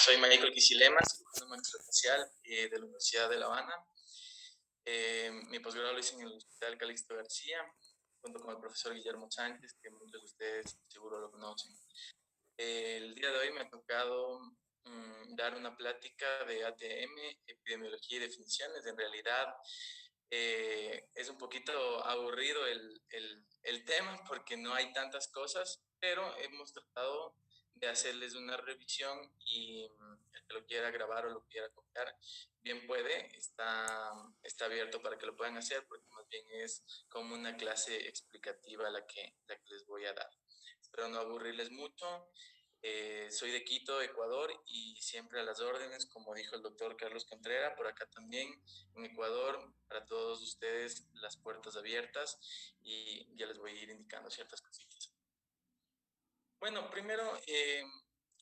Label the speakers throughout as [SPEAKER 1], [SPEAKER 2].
[SPEAKER 1] Soy Michael Quisilemas, cirujano maxilofacial de la Universidad de La Habana. Mi posgrado lo hice en el Hospital Calixto García, junto con el profesor Guillermo Sánchez, que muchos de ustedes seguro lo conocen. El día de hoy me ha tocado dar una plática de ATM, epidemiología y definiciones. En realidad es un poquito aburrido el tema porque no hay tantas cosas, pero hemos tratado de hacerles una revisión y el que lo quiera grabar o lo quiera copiar, bien puede, está abierto para que lo puedan hacer, porque más bien es como una clase explicativa la que les voy a dar. Espero no aburrirles mucho. Soy de Quito, Ecuador, y siempre a las órdenes, como dijo el doctor Carlos Contreras, por acá también en Ecuador, para todos ustedes las puertas abiertas, y ya les voy a ir indicando ciertas cositas. Bueno, primero,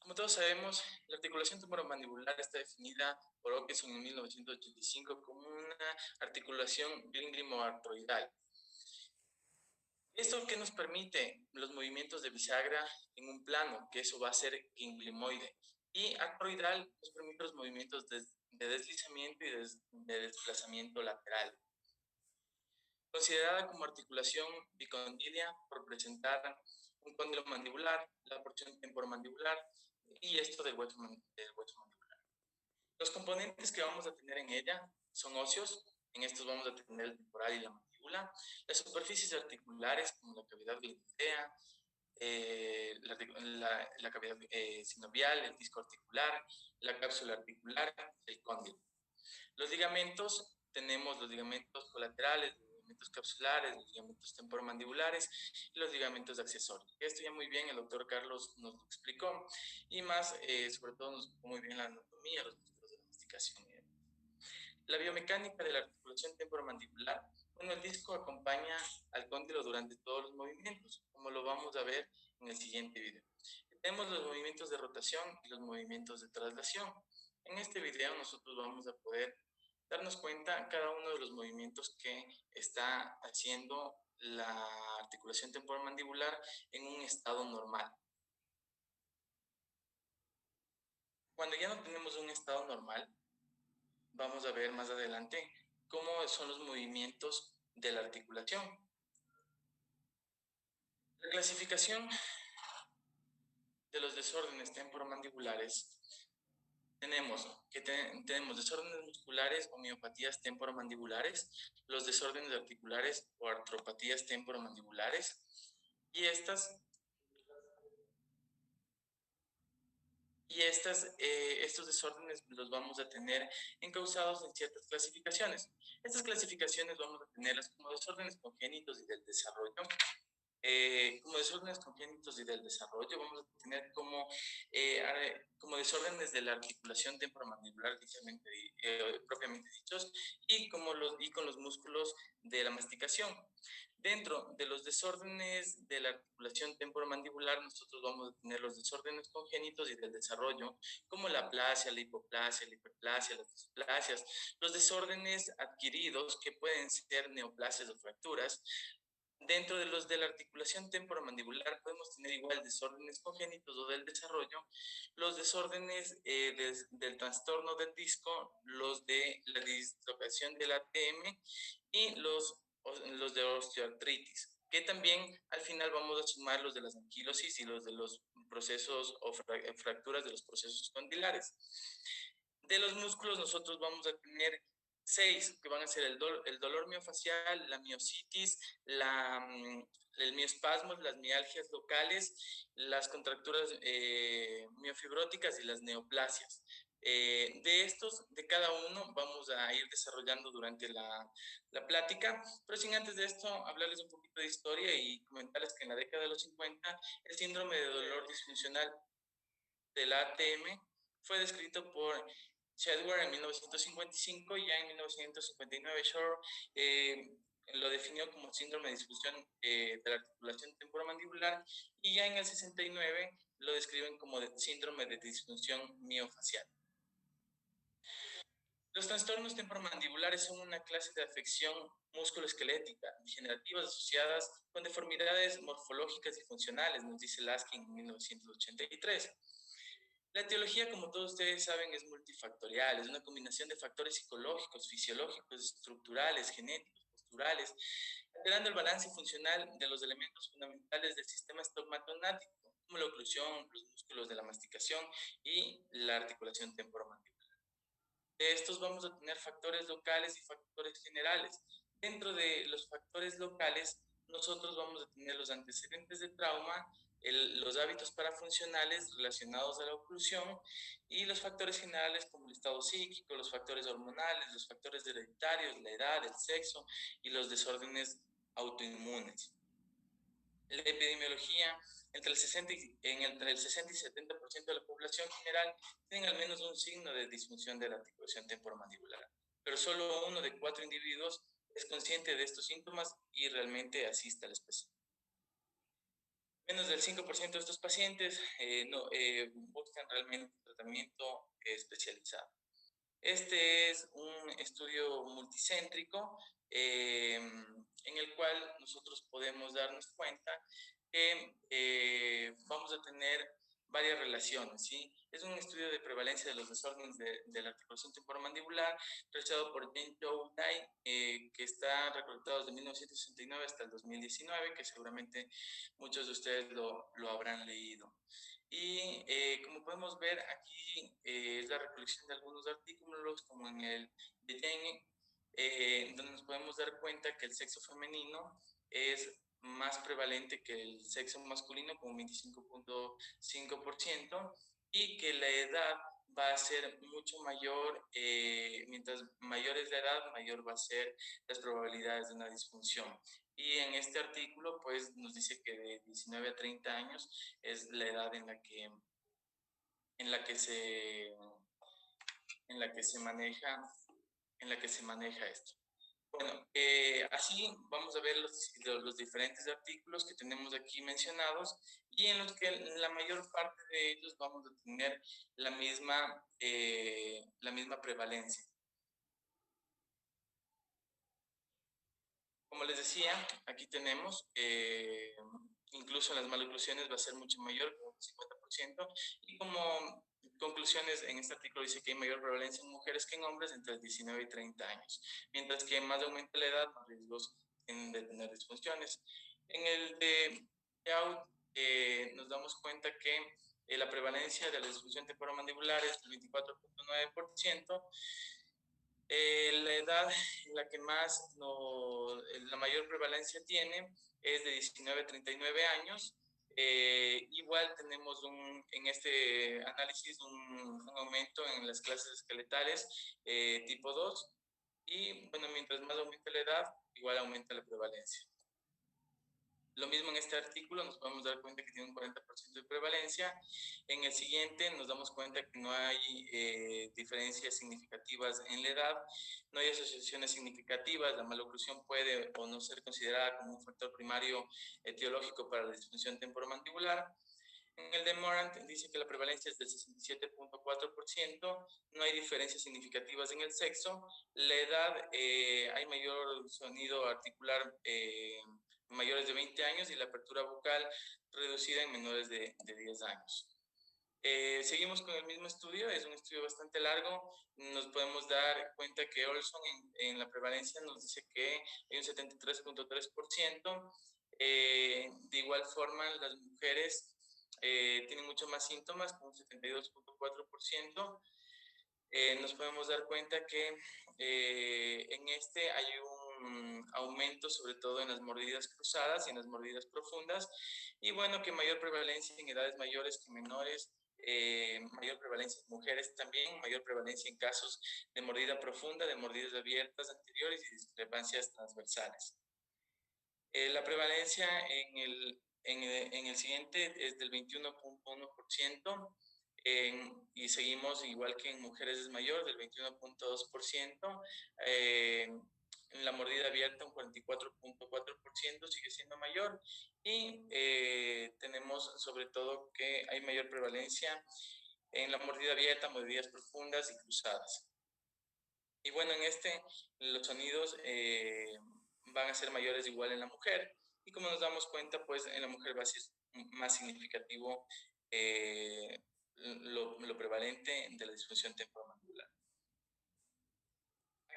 [SPEAKER 1] como todos sabemos, la articulación temporomandibular está definida por Okeson en 1985 como una articulación glínglimo-artroidal. ¿Esto qué nos permite? Los movimientos de bisagra en un plano, que eso va a ser ganglimoide. Y artroidal nos permite los movimientos de deslizamiento y de desplazamiento lateral. Considerada como articulación bicondilia por presentar un cóndilo mandibular, la porción temporomandibular y esto del hueso mandibular. Los componentes que vamos a tener en ella son óseos. En estos vamos a tener el temporal y la mandíbula. Las superficies articulares, como la cavidad glenoidea, la cavidad sinovial, el disco articular, la cápsula articular, el cóndilo. Los ligamentos, tenemos los ligamentos colaterales, los ligamentos capsulares, los ligamentos temporomandibulares y los ligamentos accesorios. Esto ya muy bien el doctor Carlos nos lo explicó, y más, sobre todo nos explicó muy bien la anatomía, los músculos de la masticación. La biomecánica de la articulación temporomandibular. Bueno, el disco acompaña al cóndilo durante todos los movimientos, como lo vamos a ver en el siguiente video. Tenemos los movimientos de rotación y los movimientos de traslación. En este video nosotros vamos a poder darnos cuenta cada uno de los movimientos que está haciendo la articulación temporomandibular en un estado normal. Cuando ya no tenemos un estado normal, vamos a ver más adelante cómo son los movimientos de la articulación. La clasificación de los desórdenes temporomandibulares. Tenemos desórdenes musculares o miopatías temporomandibulares, los desórdenes articulares o artropatías temporomandibulares, y estos desórdenes los vamos a tener encausados en ciertas clasificaciones. Estas clasificaciones vamos a tenerlas como desórdenes congénitos y del desarrollo. Como desórdenes congénitos y del desarrollo, vamos a tener como desórdenes de la articulación temporomandibular propiamente dichos, y con los músculos de la masticación. Dentro de los desórdenes de la articulación temporomandibular, nosotros vamos a tener los desórdenes congénitos y del desarrollo, como la aplasia, la hipoplasia, la hiperplasia, las displasias, los desórdenes adquiridos que pueden ser neoplasias o fracturas. Dentro de los de la articulación temporomandibular podemos tener igual desórdenes congénitos o del desarrollo, los desórdenes del trastorno del disco, los de la dislocación del ATM y los de osteoartritis, que también al final vamos a sumar los de las anquilosis y los de los procesos o fracturas de los procesos condilares. De los músculos nosotros vamos a tener 6, que van a ser el dolor miofacial, la miositis, el mioespasmo, las mialgias locales, las contracturas miofibróticas y las neoplasias. De cada uno vamos a ir desarrollando durante la plática, pero sin antes de esto hablarles un poquito de historia y comentarles que en la década de los 50 el síndrome de dolor disfuncional del ATM fue descrito por Shedwer en 1955, y ya en 1959 Shore lo definió como síndrome de disfunción de la articulación temporomandibular, y ya en el 69 lo describen como síndrome de disfunción miofacial. Los trastornos temporomandibulares son una clase de afección musculoesquelética degenerativas asociadas con deformidades morfológicas y funcionales, nos dice Laskin en 1983. La etiología, como todos ustedes saben, es multifactorial, es una combinación de factores psicológicos, fisiológicos, estructurales, genéticos, posturales, alterando el balance funcional de los elementos fundamentales del sistema estomatonático, como la oclusión, los músculos de la masticación y la articulación temporomandibular. De estos vamos a tener factores locales y factores generales. Dentro de los factores locales, nosotros vamos a tener los antecedentes de trauma, los hábitos parafuncionales relacionados a la oclusión y los factores generales como el estado psíquico, los factores hormonales, los factores hereditarios, la edad, el sexo y los desórdenes autoinmunes. La epidemiología, entre el 60 y 70% de la población general tienen al menos un signo de disfunción de la articulación temporomandibular, pero solo 1 de 4 individuos es consciente de estos síntomas y realmente asiste al especialista. Menos del 5% de estos pacientes buscan realmente un tratamiento especializado. Este es un estudio multicéntrico en el cual nosotros podemos darnos cuenta que vamos a tener varias relaciones, ¿sí? Es un estudio de prevalencia de los desórdenes de la articulación temporomandibular realizado por Jane Doe Dye, que está recolectado desde 1969 hasta el 2019, que seguramente muchos de ustedes lo habrán leído. Y como podemos ver aquí es la recolección de algunos artículos como en el de Jane, donde nos podemos dar cuenta que el sexo femenino es más prevalente que el sexo masculino con 25.5% y que la edad va a ser mucho mayor, mientras mayor es la edad, mayor va a ser las probabilidades de una disfunción. Y en este artículo, pues, nos dice que de 19 a 30 años es la edad en la que se, en la que se maneja, en la que se maneja esto. Bueno, así vamos a ver los diferentes artículos que tenemos aquí mencionados y en los que la mayor parte de ellos vamos a tener la misma prevalencia. Como les decía, aquí tenemos, incluso en las maloclusiones va a ser mucho mayor, como el 50%, y como conclusiones en este artículo dice que hay mayor prevalencia en mujeres que en hombres entre 19 y 30 años, mientras que más aumenta la edad, más riesgos tienen de tener disfunciones. En el de Out, nos damos cuenta que la prevalencia de la disfunción temporomandibular es del 24.9%, la edad en la que la mayor prevalencia tiene es de 19 a 39 años. Igual tenemos en este análisis un aumento en las clases esqueletales tipo 2 y bueno, mientras más aumenta la edad, igual aumenta la prevalencia. Lo mismo en este artículo, nos podemos dar cuenta que tiene un 40% de prevalencia. En el siguiente nos damos cuenta que no hay diferencias significativas en la edad, no hay asociaciones significativas, la maloclusión puede o no ser considerada como un factor primario etiológico para la disfunción temporomandibular. En el de Morant dice que la prevalencia es del 67.4%, no hay diferencias significativas en el sexo, la edad, hay mayor sonido articular mayores de 20 años y la apertura bucal reducida en menores de 10 años. Seguimos con el mismo estudio, es un estudio bastante largo, nos podemos dar cuenta que Olson en la prevalencia nos dice que hay un 73.3%, de igual forma las mujeres tienen mucho más síntomas, con un 72.4%, nos podemos dar cuenta que en este hay un aumento sobre todo en las mordidas cruzadas y en las mordidas profundas y bueno, que mayor prevalencia en edades mayores que menores, mayor prevalencia en mujeres también, mayor prevalencia en casos de mordida profunda, de mordidas abiertas anteriores y discrepancias transversales. La prevalencia en el siguiente es del 21.1%, y seguimos igual que en mujeres es mayor, del 21.2%. En la mordida abierta un 44.4% sigue siendo mayor y tenemos sobre todo que hay mayor prevalencia en la mordida abierta, mordidas profundas y cruzadas. Y bueno, los sonidos van a ser mayores igual en la mujer y como nos damos cuenta, pues en la mujer va a ser más significativo lo prevalente de la disfunción temporomandibular.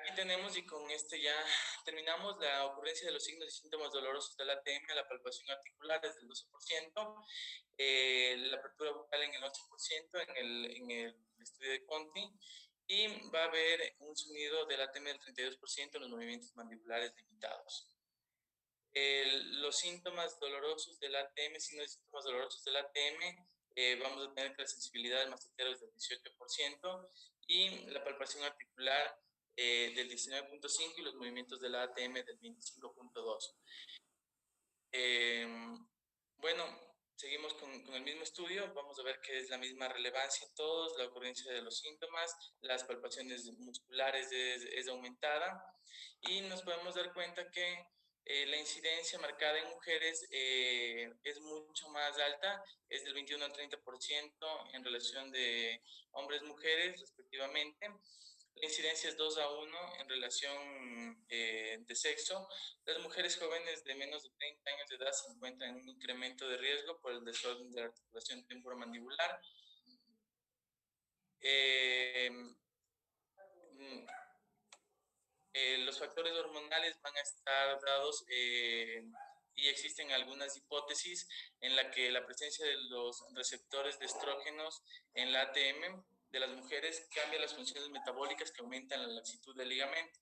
[SPEAKER 1] Aquí tenemos, y con este ya terminamos, la ocurrencia de los signos y síntomas dolorosos del ATM, la palpación articular es del 12%, la apertura bucal en el 8% en el estudio de Conti, y va a haber un sonido del ATM del 32% en los movimientos mandibulares limitados. Los síntomas dolorosos del ATM, signos y síntomas dolorosos del ATM, vamos a tener que la sensibilidad del mastetero es del 18% y la palpación articular del 19.5% y los movimientos del ATM del 25.2%. Bueno, seguimos con el mismo estudio. Vamos a ver que es la misma relevancia en todos, la ocurrencia de los síntomas, las palpaciones musculares es aumentada y nos podemos dar cuenta que la incidencia marcada en mujeres es mucho más alta, es del 21 al 30% en relación de hombres-mujeres respectivamente. La incidencia es 2 a 1 en relación de sexo. Las mujeres jóvenes de menos de 30 años de edad se encuentran en un incremento de riesgo por el desorden de la articulación temporomandibular. Los factores hormonales van a estar dados y existen algunas hipótesis en la que la presencia de los receptores de estrógenos en la ATM de las mujeres cambia las funciones metabólicas que aumentan la laxitud del ligamento.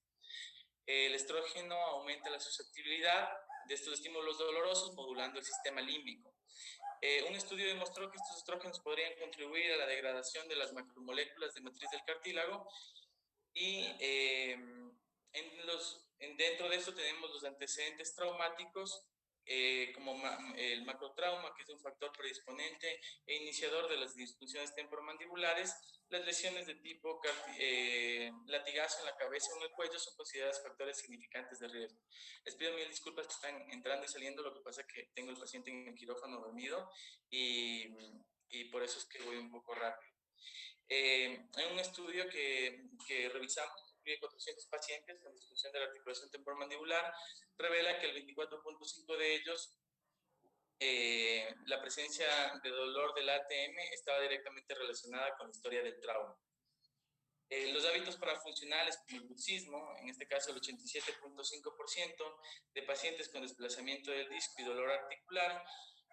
[SPEAKER 1] El estrógeno aumenta la susceptibilidad de estos estímulos dolorosos modulando el sistema límbico. Un estudio demostró que estos estrógenos podrían contribuir a la degradación de las macromoléculas de matriz del cartílago y dentro de eso tenemos los antecedentes traumáticos como el macrotrauma, que es un factor predisponente e iniciador de las disfunciones temporomandibulares. Las lesiones de tipo latigazo en la cabeza o en el cuello son consideradas factores significantes de riesgo. Les pido mil disculpas que están entrando y saliendo, lo que pasa es que tengo el paciente en el quirófano dormido y por eso es que voy un poco rápido. Hay un estudio que revisamos, de 400 pacientes con disfunción de la articulación temporomandibular, revela que el 24.5% de ellos, la presencia de dolor del ATM estaba directamente relacionada con la historia del trauma. Los hábitos parafuncionales como el bruxismo, en este caso el 87.5% de pacientes con desplazamiento del disco y dolor articular,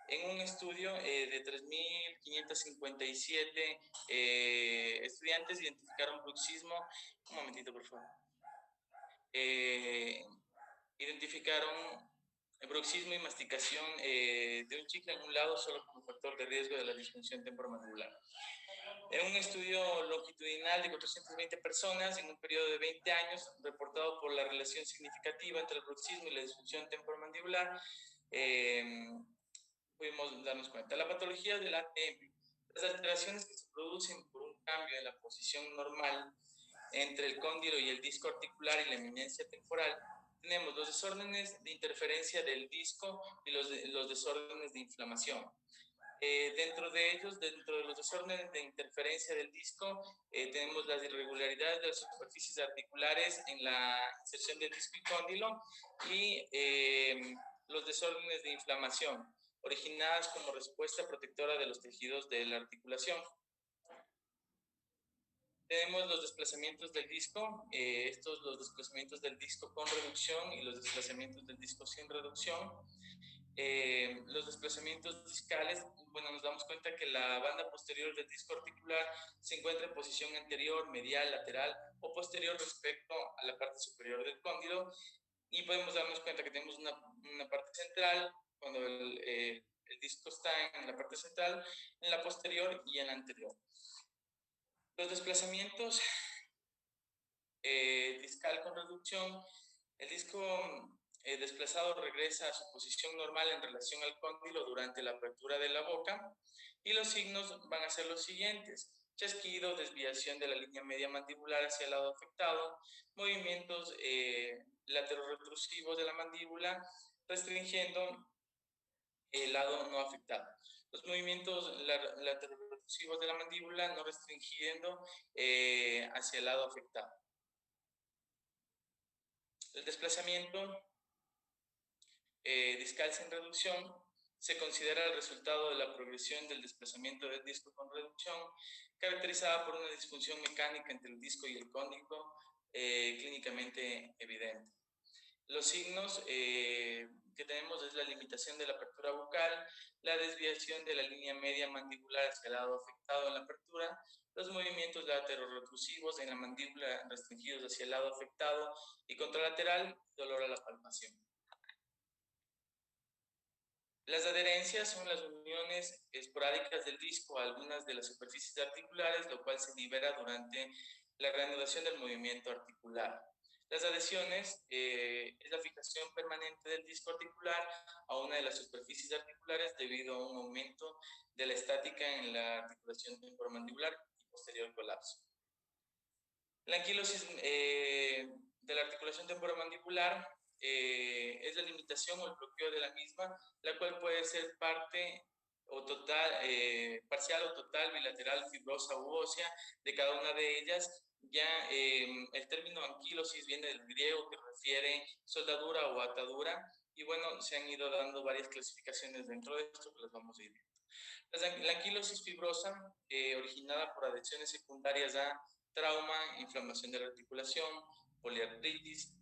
[SPEAKER 1] en un estudio de 3.557 estudiantes identificaron bruxismo. Un momentito, por favor. Identificaron bruxismo y masticación de un chicle en un lado solo como factor de riesgo de la disfunción temporomandibular. En un estudio longitudinal de 420 personas en un periodo de 20 años, reportado por la relación significativa entre el bruxismo y la disfunción temporomandibular, pudimos darnos cuenta. La patología del ATM, las alteraciones que se producen por un cambio en la posición normal entre el cóndilo y el disco articular y la eminencia temporal, tenemos los desórdenes de interferencia del disco y los desórdenes de inflamación. Dentro de ellos, dentro de los desórdenes de interferencia del disco, tenemos las irregularidades de las superficies articulares en la inserción del disco y cóndilo y los desórdenes de inflamación, originadas como respuesta protectora de los tejidos de la articulación. Tenemos los desplazamientos del disco, los desplazamientos del disco con reducción y los desplazamientos del disco sin reducción. Los desplazamientos discales, bueno, nos damos cuenta que la banda posterior del disco articular se encuentra en posición anterior, medial, lateral o posterior respecto a la parte superior del cóndilo, y podemos darnos cuenta que tenemos una parte central cuando el disco está en la parte central, en la posterior y en la anterior. Los desplazamientos discal con reducción, el disco desplazado regresa a su posición normal en relación al cóndilo durante la apertura de la boca, y los signos van a ser los siguientes: chasquido, desviación de la línea media mandibular hacia el lado afectado, movimientos lateroretrusivos de la mandíbula restringiendo el lado no afectado. Los movimientos lateroretrusivos de la mandíbula no restringiendo hacia el lado afectado. El desplazamiento discal sin reducción Se considera el resultado de la progresión del desplazamiento del disco con reducción, caracterizada por una disfunción mecánica entre el disco y el cóndilo, clínicamente evidente. Los signos que tenemos es la limitación de la apertura bucal, la desviación de la línea media mandibular hacia el lado afectado en la apertura, los movimientos lateroretrusivos en la mandíbula restringidos hacia el lado afectado y contralateral, dolor a la palpación. Las adherencias son las uniones esporádicas del disco a algunas de las superficies articulares, lo cual se libera durante la reanudación del movimiento articular. Las adhesiones es la fijación permanente del disco articular a una de las superficies articulares debido a un aumento de la estática en la articulación temporomandibular y posterior colapso. La anquilosis de la articulación temporomandibular es la limitación o el bloqueo de la misma, la cual puede ser parte o total, parcial o total, bilateral, fibrosa u ósea de cada una de ellas. Ya el término anquilosis viene del griego que refiere soldadura o atadura, y bueno, se han ido dando varias clasificaciones dentro de esto que las vamos a ir viendo. La anquilosis fibrosa, originada por adhesiones secundarias a trauma, inflamación de la articulación, poliartritis.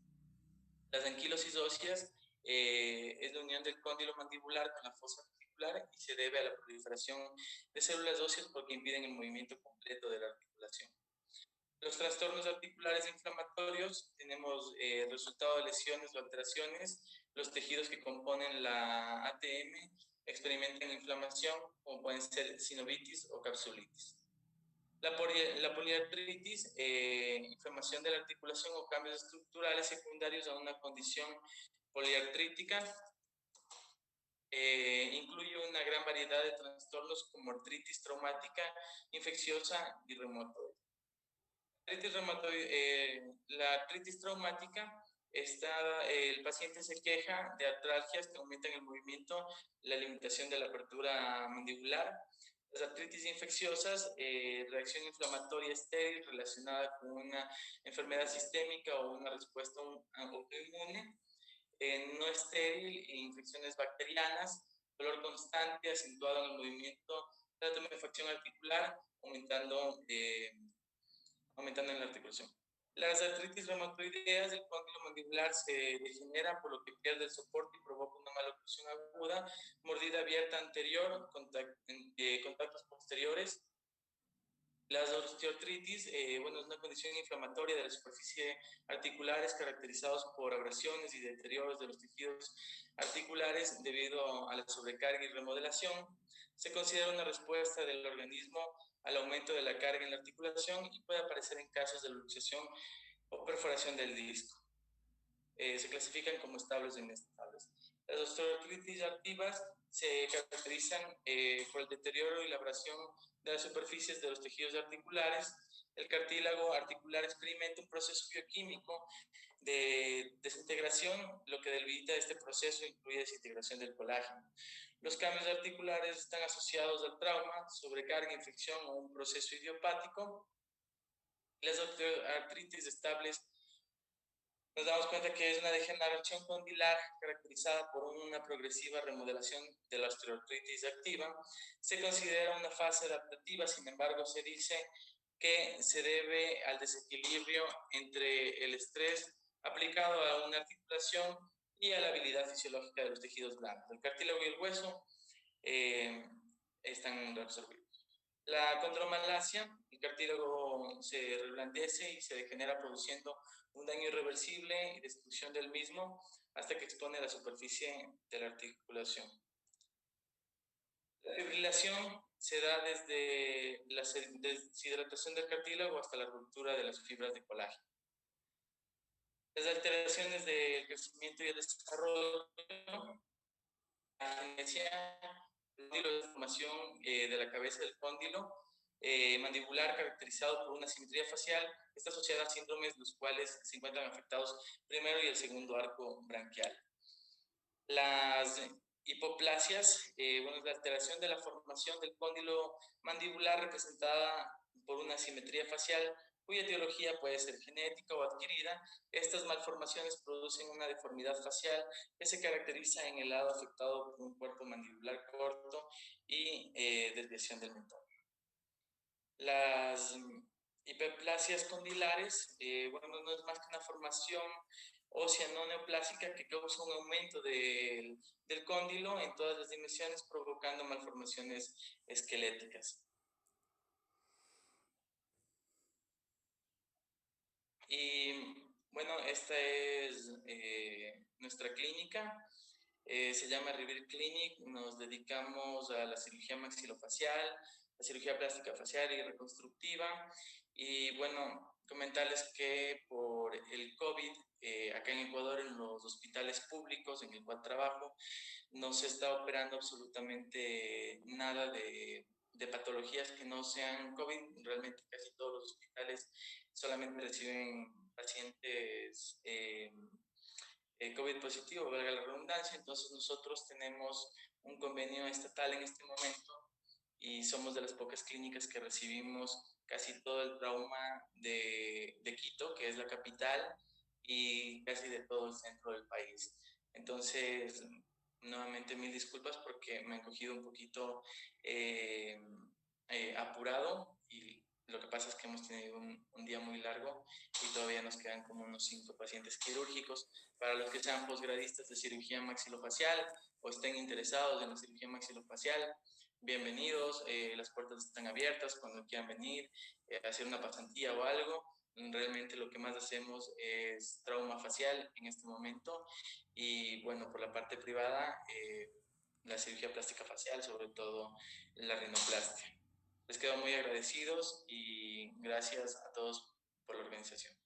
[SPEAKER 1] Las anquilosis óseas es la unión del cóndilo mandibular con la fosa articular y se debe a la proliferación de células óseas porque impiden el movimiento completo de la articulación. Los trastornos articulares inflamatorios, tenemos resultado de lesiones o alteraciones. Los tejidos que componen la ATM experimentan inflamación, como pueden ser sinovitis o capsulitis. La poliartritis, inflamación de la articulación o cambios estructurales secundarios a una condición poliartrítica, incluye una gran variedad de trastornos como artritis traumática, infecciosa y reumatoide. La artritis traumática, el paciente se queja de artralgias que aumentan el movimiento, la limitación de la apertura mandibular. Las artritis infecciosas, reacción inflamatoria estéril relacionada con una enfermedad sistémica o una respuesta autoinmune. No estéril, infecciones bacterianas, dolor constante acentuado en el movimiento, la tumefacción articular, aumentando en la articulación. Las artritis reumatoideas del cóndilo mandibular se degeneran por lo que pierde el soporte y provoca una maloclusión aguda, mordida abierta anterior, contactos posteriores. Las osteoartritis, es una condición inflamatoria de la superficie articulares caracterizados por abrasiones y deterioros de los tejidos articulares debido a la sobrecarga y remodelación. Se considera una respuesta del organismo al aumento de la carga en la articulación y puede aparecer en casos de luxación o perforación del disco. Se clasifican como estables e inestables. Las osteoartritis activas se caracterizan por el deterioro y la abrasión de las superficies de los tejidos articulares. El cartílago articular experimenta un proceso bioquímico de desintegración, lo que debilita este proceso incluye desintegración del colágeno. Los cambios articulares están asociados al trauma, sobrecarga, infección o un proceso idiopático. Las artritis estables, nos damos cuenta que es una degeneración condilar caracterizada por una progresiva remodelación de la osteoartritis activa. Se considera una fase adaptativa, sin embargo, se dice que se debe al desequilibrio entre el estrés aplicado a una articulación y a la habilidad fisiológica de los tejidos blandos. El cartílago y el hueso están reabsorbidos. La condromalacia, el cartílago se reblandece y se degenera produciendo un daño irreversible y destrucción del mismo hasta que expone la superficie de la articulación. La fibrilación se da desde la deshidratación del cartílago hasta la ruptura de las fibras de colágeno. Las alteraciones del crecimiento y el desarrollo, la genesia, la formación de la cabeza del cóndilo mandibular caracterizado por una simetría facial, está asociada a síndromes los cuales se encuentran afectados primero y el segundo arco branquial. Las hipoplasias, la alteración de la formación del cóndilo mandibular representada por una simetría facial cuya etiología puede ser genética o adquirida. Estas malformaciones producen una deformidad facial que se caracteriza en el lado afectado por un cuerpo mandibular corto y desviación del mentón. Las hiperplasias condilares, bueno, no es más que una formación ósea no neoplásica que causa un aumento del cóndilo en todas las dimensiones, provocando malformaciones esqueléticas. Y bueno, esta es nuestra clínica. Se llama Revere Clinic. Nos dedicamos a la cirugía maxilofacial, la cirugía plástica facial y reconstructiva. Y bueno, comentarles que por el COVID, acá en Ecuador, en los hospitales públicos en el cual trabajo, no se está operando absolutamente nada de patologías que no sean COVID. Realmente casi todos los hospitales solamente reciben pacientes COVID positivo, valga la redundancia. Entonces nosotros tenemos un convenio estatal en este momento y somos de las pocas clínicas que recibimos casi todo el trauma de Quito, que es la capital, y casi de todo el centro del país. Entonces, nuevamente mil disculpas porque me han cogido un poquito apurado, y lo que pasa es que hemos tenido un día muy largo y todavía nos quedan como unos 5 pacientes quirúrgicos. Para los que sean posgradistas de cirugía maxilofacial o estén interesados en la cirugía maxilofacial, bienvenidos, las puertas están abiertas cuando quieran venir, hacer una pasantía o algo. Realmente lo que más hacemos es trauma facial en este momento, y bueno, por la parte privada, la cirugía plástica facial, sobre todo la rinoplastia. Les quedo muy agradecidos y gracias a todos por la organización.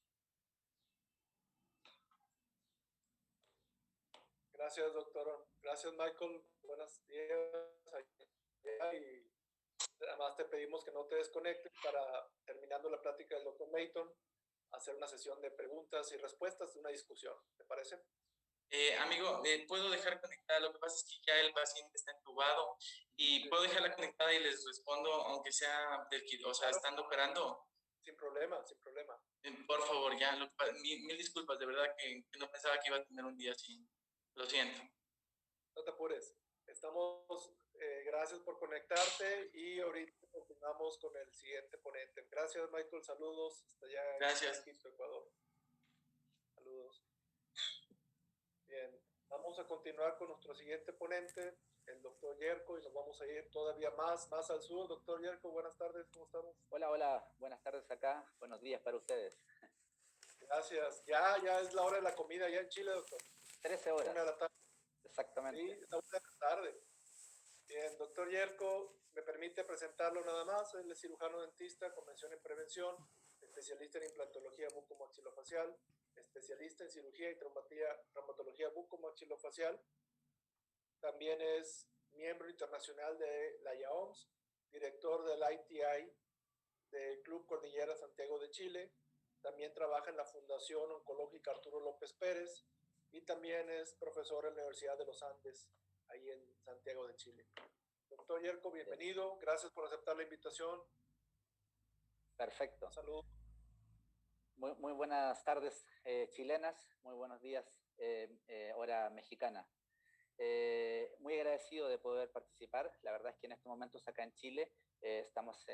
[SPEAKER 2] Gracias, doctor. Gracias, Michael. Buenos días. Y además te pedimos que no te desconectes para, terminando la plática del doctor Layton, hacer una sesión de preguntas y respuestas, una discusión. ¿Te parece?
[SPEAKER 1] Amigo, ¿puedo dejar conectada? Lo que pasa es que ya el paciente está entubado y puedo dejarla conectada y les respondo, aunque sea o sea, estando operando.
[SPEAKER 2] Sin problema, sin problema.
[SPEAKER 1] Por favor, ya, mil disculpas, de verdad que no pensaba que iba a tener un día así. Lo siento.
[SPEAKER 2] No te apures. Estamos, gracias por conectarte y ahorita continuamos con el siguiente ponente. Gracias, Michael. Saludos hasta allá
[SPEAKER 1] Gracias.
[SPEAKER 2] en Quito, Ecuador. Saludos. Bien, vamos a continuar con nuestro siguiente ponente, el doctor Yerko, y nos vamos a ir todavía más al sur. Doctor Yerko, buenas tardes, ¿cómo estamos?
[SPEAKER 3] Hola, buenas tardes acá, buenos días para ustedes.
[SPEAKER 2] Gracias. Ya es la hora de la comida ya en Chile, doctor.
[SPEAKER 3] 13 horas.
[SPEAKER 2] 1 de la tarde.
[SPEAKER 3] Exactamente.
[SPEAKER 2] Sí, es la 1 de la tarde. Bien, doctor Yerko, me permite presentarlo nada más. Él es cirujano dentista, convención en prevención, especialista en implantología bucomaxilofacial, especialista en cirugía y traumatología bucomaxilofacial. También es miembro internacional de la IAOMS, director del ITI del Club Cordillera Santiago de Chile. También trabaja en la Fundación Oncológica Arturo López Pérez y también es profesor en la Universidad de los Andes, ahí en Santiago de Chile. Doctor Yerko, bienvenido. Gracias por aceptar la invitación.
[SPEAKER 3] Perfecto.
[SPEAKER 2] Salud.
[SPEAKER 3] Muy buenas tardes chilenas, muy buenos días hora mexicana. Muy agradecido de poder participar. La verdad es que en estos momentos acá en Chile estamos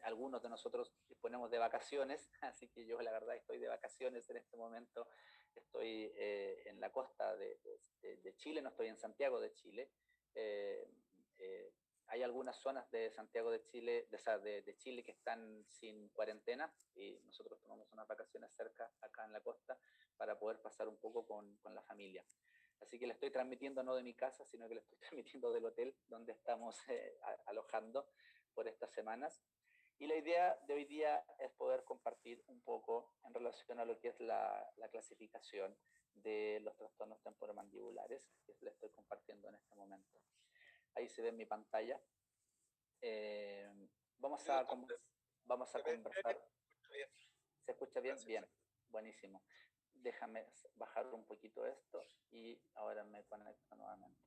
[SPEAKER 3] algunos de nosotros disponemos de vacaciones, así que yo la verdad estoy de vacaciones en este momento. Estoy en la costa de Chile, no estoy en Santiago de Chile. Hay algunas zonas de Santiago de Chile, de Chile que están sin cuarentena, y nosotros tomamos unas vacaciones cerca acá en la costa para poder pasar un poco con la familia. Así que le estoy transmitiendo no de mi casa, sino que le estoy transmitiendo del hotel donde estamos alojando por estas semanas. Y la idea de hoy día es poder compartir un poco en relación a lo que es la clasificación de los trastornos temporomandibulares, que le estoy compartiendo en este momento. Ahí se ve en mi pantalla. Vamos a conversar. ¿Se escucha bien? Bien, buenísimo. Déjame bajar un poquito esto y ahora me conecto nuevamente.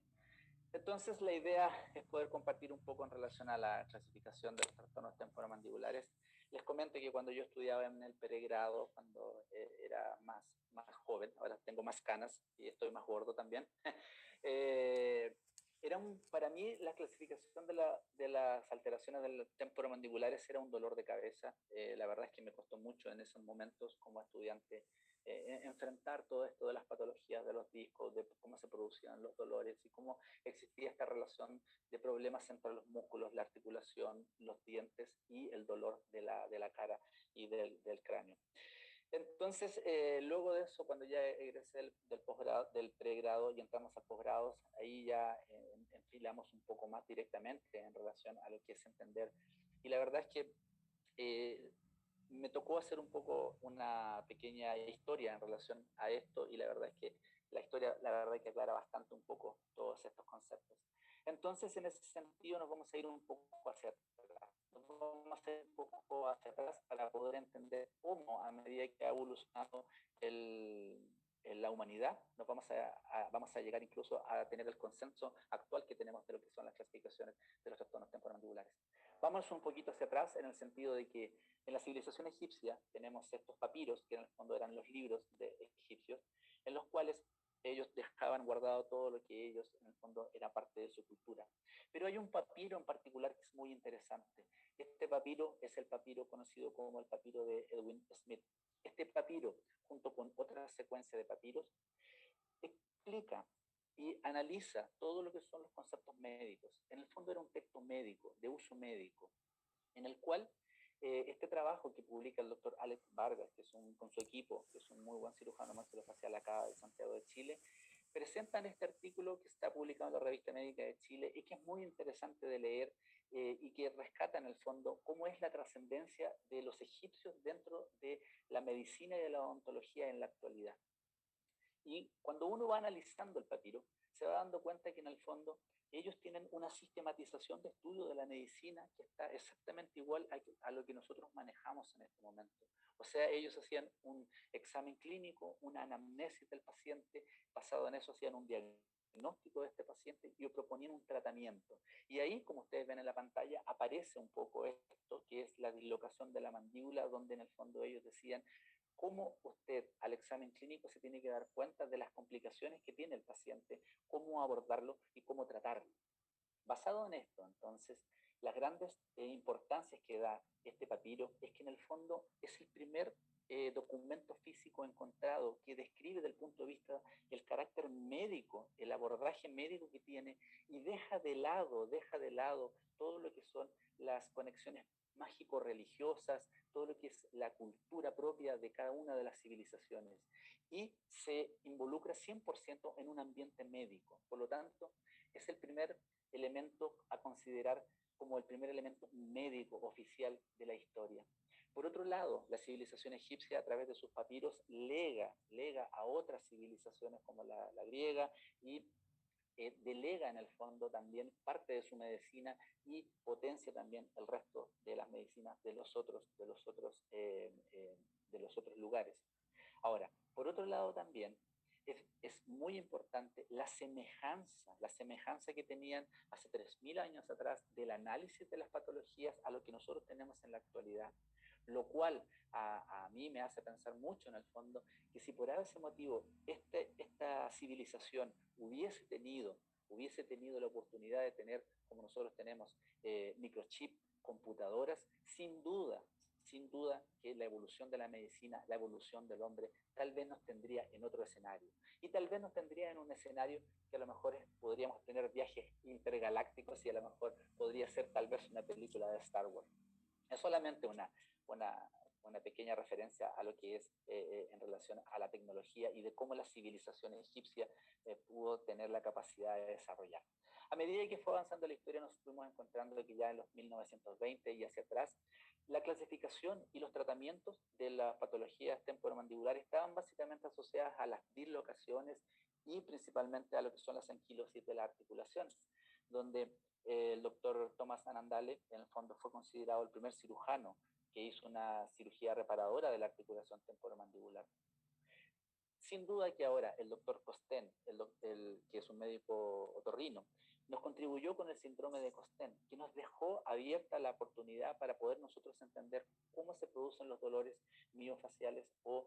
[SPEAKER 3] Entonces, la idea es poder compartir un poco en relación a la clasificación de los trastornos temporomandibulares Les comento que cuando yo estudiaba en el pregrado, cuando era más joven, ahora tengo más canas y estoy más gordo también, eh, para mí la clasificación de las alteraciones del temporomandibulares era un dolor de cabeza. La verdad es que me costó mucho en esos momentos como estudiante enfrentar todo esto de las patologías de los discos, de cómo se producían los dolores y cómo existía esta relación de problemas entre los músculos, la articulación, los dientes y el dolor de la cara y del cráneo. Entonces, luego de eso, cuando ya egresé del posgrado, del pregrado y entramos a posgrados, ahí ya enfilamos un poco más directamente en relación a lo que es entender. Y la verdad es que eh, me tocó hacer un poco una pequeña historia en relación a esto y la verdad es que la historia, la verdad es que aclara bastante un poco todos estos conceptos. Entonces, en ese sentido, nos vamos a ir un poco hacia atrás. Nos vamos a ir un poco hacia atrás para poder entender cómo, a medida que ha evolucionado la humanidad, vamos a llegar incluso a tener el consenso actual que tenemos de lo que son las clasificaciones de los trastornos temporomandibulares. Vamos un poquito hacia atrás en el sentido de que en la civilización egipcia tenemos estos papiros, que en el fondo eran los libros de egipcios, en los cuales ellos dejaban guardado todo lo que ellos, en el fondo, era parte de su cultura. Pero hay un papiro en particular que es muy interesante. Este papiro es el papiro conocido como el papiro de Edwin Smith. Este papiro, junto con otra secuencia de papiros, explica y analiza todo lo que son los conceptos médicos. En el fondo era un texto médico, de uso médico, en el cual este trabajo que publica el doctor Alex Vargas, que es con su equipo, que es un muy buen cirujano maxilofacial acá de Santiago de Chile, presentan este artículo que está publicado en la Revista Médica de Chile y que es muy interesante de leer y que rescata en el fondo cómo es la trascendencia de los egipcios dentro de la medicina y de la odontología en la actualidad. Y cuando uno va analizando el papiro, se va dando cuenta que en el fondo ellos tienen una sistematización de estudio de la medicina que está exactamente igual a lo que nosotros manejamos en este momento. O sea, ellos hacían un examen clínico, una anamnesis del paciente, basado en eso hacían un diagnóstico de este paciente y proponían un tratamiento. Y ahí, como ustedes ven en la pantalla, aparece un poco esto, que es la dislocación de la mandíbula, donde en el fondo ellos decían cómo usted al examen clínico se tiene que dar cuenta de las complicaciones que tiene el paciente, cómo abordarlo y cómo tratarlo. Basado en esto, entonces, las grandes importancias que da este papiro es que en el fondo es el primer documento físico encontrado que describe desde el punto de vista el carácter médico, el abordaje médico que tiene y deja de lado todo lo que son las conexiones mágico-religiosas, todo lo que es la cultura propia de cada una de las civilizaciones y se involucra 100% en un ambiente médico. Por lo tanto, es el primer elemento a considerar como el primer elemento médico oficial de la historia. Por otro lado, la civilización egipcia, a través de sus papiros, lega a otras civilizaciones como la griega y delega en el fondo también parte de su medicina y potencia también el resto de las medicinas de los otros lugares. Ahora, por otro lado también es muy importante la semejanza que tenían hace 3.000 años atrás del análisis de las patologías a lo que nosotros tenemos en la actualidad, lo cual a mí me hace pensar mucho en el fondo que si por ese motivo esta civilización hubiese tenido la oportunidad de tener, como nosotros tenemos, microchip, computadoras, sin duda que la evolución de la medicina, la evolución del hombre, tal vez nos tendría en otro escenario. Y tal vez nos tendría en un escenario que a lo mejor podríamos tener viajes intergalácticos y a lo mejor podría ser tal vez una película de Star Wars. Es solamente una pequeña referencia a lo que es en relación a la tecnología y de cómo la civilización egipcia pudo tener la capacidad de desarrollar. A medida que fue avanzando la historia, nos fuimos encontrando que ya en los 1920 y hacia atrás, la clasificación y los tratamientos de las patologías temporomandibulares estaban básicamente asociadas a las dislocaciones y principalmente a lo que son las anquilosis de las articulaciones, donde el doctor Thomas Anandale, en el fondo, fue considerado el primer cirujano que hizo una cirugía reparadora de la articulación temporomandibular. Sin duda que ahora el doctor Costén, que es un médico otorrino, nos contribuyó con el síndrome de Costén, que nos dejó abierta la oportunidad para poder nosotros entender cómo se producen los dolores miofaciales o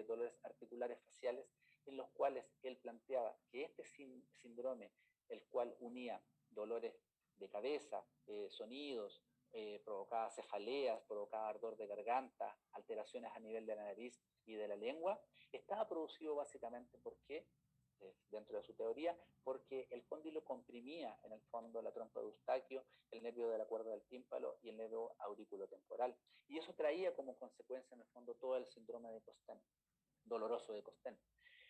[SPEAKER 3] dolores articulares faciales, en los cuales él planteaba que este síndrome, el cual unía dolores de cabeza, sonidos, provocaba cefaleas, provocaba ardor de garganta, alteraciones a nivel de la nariz y de la lengua, estaba producido básicamente porque dentro de su teoría, porque el cóndilo comprimía en el fondo la trompa de Eustaquio, el nervio de la cuerda del tímpano y el nervio auriculotemporal. Y eso traía como consecuencia en el fondo todo el síndrome de Costén, doloroso de Costén.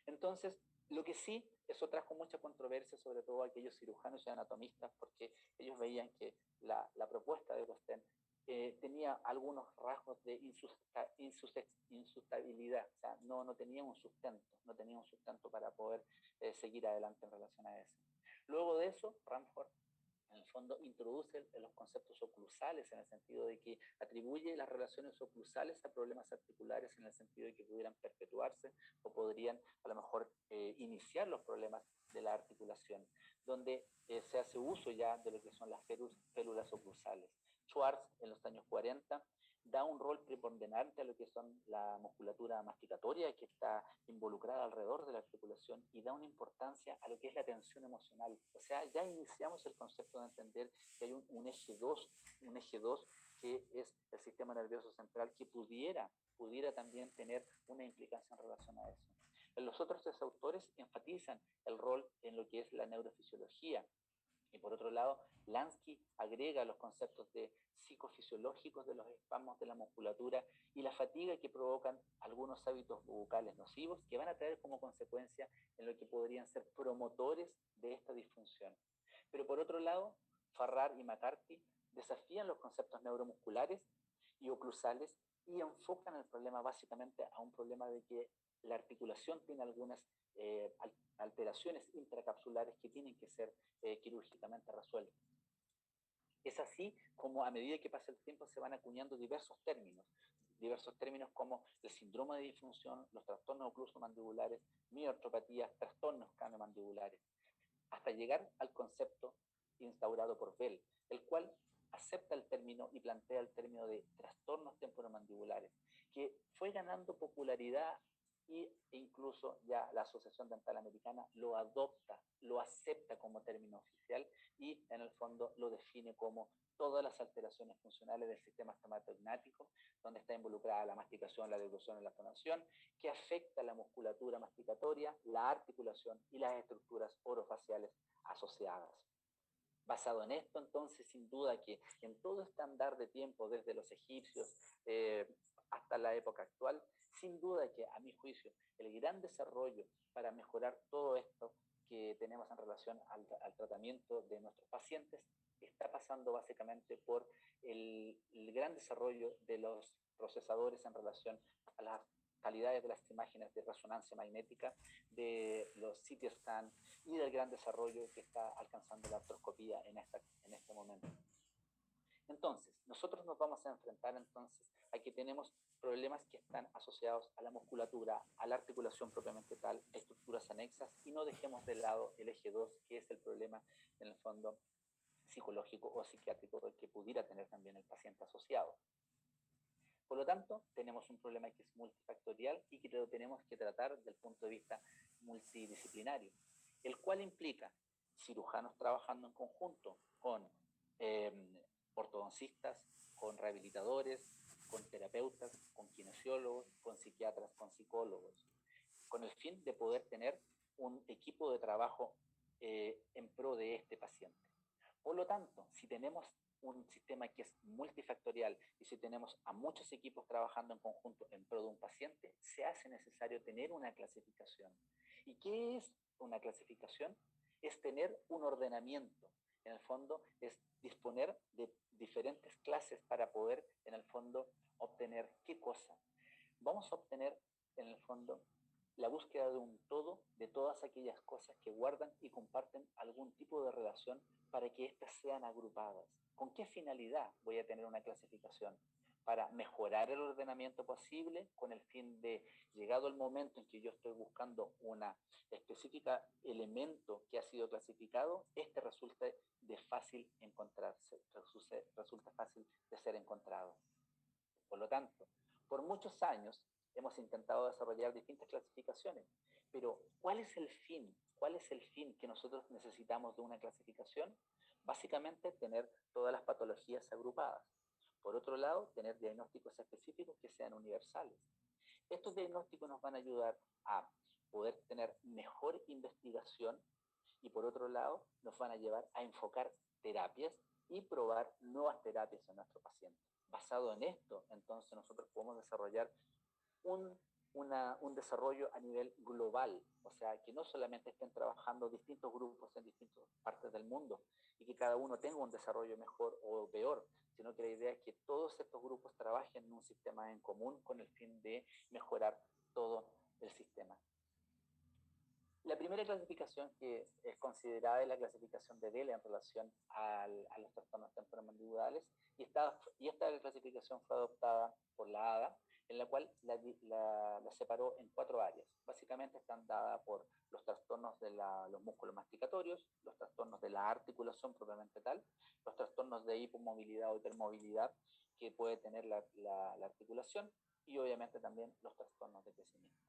[SPEAKER 3] Entonces, lo que sí, eso trajo mucha controversia, sobre todo a aquellos cirujanos y anatomistas, porque ellos veían que la propuesta de Costén tenía algunos rasgos de insustabilidad, o sea, no tenía un sustento para poder seguir adelante en relación a eso. Luego de eso, Ramford en el fondo introduce los conceptos oclusales en el sentido de que atribuye las relaciones oclusales a problemas articulares en el sentido de que pudieran perpetuarse o podrían a lo mejor iniciar los problemas de la articulación, donde se hace uso ya de lo que son las férulas oclusales. Schwartz en los años 40 da un rol preponderante a lo que son la musculatura masticatoria que está involucrada alrededor de la articulación y da una importancia a lo que es la tensión emocional. O sea, ya iniciamos el concepto de entender que hay un eje 2, que es el sistema nervioso central que pudiera también tener una implicación en relación a eso. Los otros tres autores enfatizan el rol en lo que es la neurofisiología. Y por otro lado, Lansky agrega los conceptos de psicofisiológicos de los espasmos de la musculatura y la fatiga que provocan algunos hábitos bucales nocivos que van a traer como consecuencia en lo que podrían ser promotores de esta disfunción. Pero por otro lado, Farrar y McCarthy desafían los conceptos neuromusculares y oclusales y enfocan el problema básicamente a un problema de que la articulación tiene algunas alteraciones intracapsulares que tienen que ser quirúrgicamente resueltas. Es así como a medida que pasa el tiempo se van acuñando diversos términos como el síndrome de disfunción, los trastornos oclusomandibulares, mioartropatías, trastornos craneomandibulares, hasta llegar al concepto instaurado por Bell, el cual acepta el término y plantea el término de trastornos temporomandibulares, que fue ganando popularidad e incluso ya la Asociación Dental Americana lo adopta, lo acepta como término oficial y en el fondo lo define como todas las alteraciones funcionales del sistema estomatognático, donde está involucrada la masticación, la deglución y la fonación, que afecta la musculatura masticatoria, la articulación y las estructuras orofaciales asociadas. Basado en esto, entonces, sin duda que en todo este andar de tiempo, desde los egipcios hasta la época actual, sin duda que, a mi juicio, el gran desarrollo para mejorar todo esto que tenemos en relación al tratamiento de nuestros pacientes está pasando básicamente por el gran desarrollo de los procesadores en relación a las calidades de las imágenes de resonancia magnética, de los CT scan y del gran desarrollo que está alcanzando la artroscopía en este momento. Entonces, nosotros nos vamos a enfrentar entonces a que tenemos problemas que están asociados a la musculatura, a la articulación propiamente tal, a estructuras anexas, y no dejemos de lado el eje 2, que es el problema en el fondo psicológico o psiquiátrico que pudiera tener también el paciente asociado. Por lo tanto, tenemos un problema que es multifactorial y que lo tenemos que tratar desde el punto de vista multidisciplinario, el cual implica cirujanos trabajando en conjunto con ortodoncistas, con rehabilitadores, con terapeutas, con kinesiólogos, con psiquiatras, con psicólogos, con el fin de poder tener un equipo de trabajo en pro de este paciente. Por lo tanto, si tenemos un sistema que es multifactorial y si tenemos a muchos equipos trabajando en conjunto en pro de un paciente, se hace necesario tener una clasificación. ¿Y qué es una clasificación? Es tener un ordenamiento. En el fondo, es disponer de diferentes clases para poder, en el fondo, obtener ¿qué cosa? Vamos a obtener, en el fondo, la búsqueda de un todo de todas aquellas cosas que guardan y comparten algún tipo de relación para que éstas sean agrupadas. ¿Con qué finalidad voy a tener una clasificación? para mejorar el ordenamiento posible con el fin de, llegado el momento en que yo estoy buscando una específica elemento que ha sido clasificado, este resulta de fácil encontrarse, resulta fácil de ser encontrado. Por lo tanto, por muchos años hemos intentado desarrollar distintas clasificaciones, pero ¿cuál es el fin? ¿Cuál es el fin que nosotros necesitamos de una clasificación? Básicamente, tener todas las patologías agrupadas. Por otro lado, tener diagnósticos específicos que sean universales. Estos diagnósticos nos van a ayudar a poder tener mejor investigación y por otro lado nos van a llevar a enfocar terapias y probar nuevas terapias en nuestro paciente. Basado en esto, entonces nosotros podemos desarrollar un desarrollo a nivel global, o sea, que no solamente estén trabajando distintos grupos en distintas partes del mundo y que cada uno tenga un desarrollo mejor o peor, sino que la idea es que todos estos grupos trabajen en un sistema en común con el fin de mejorar todo el sistema. La primera clasificación que es considerada es la clasificación de Dell en relación a los trastornos temporomandibulares y esta clasificación fue adoptada por la ADA, en la cual la separó en 4 áreas. Básicamente están dadas por los trastornos de los músculos masticatorios, los trastornos de la articulación propiamente tal, los trastornos de hipomovilidad o hipermovilidad que puede tener la articulación y obviamente también los trastornos de crecimiento.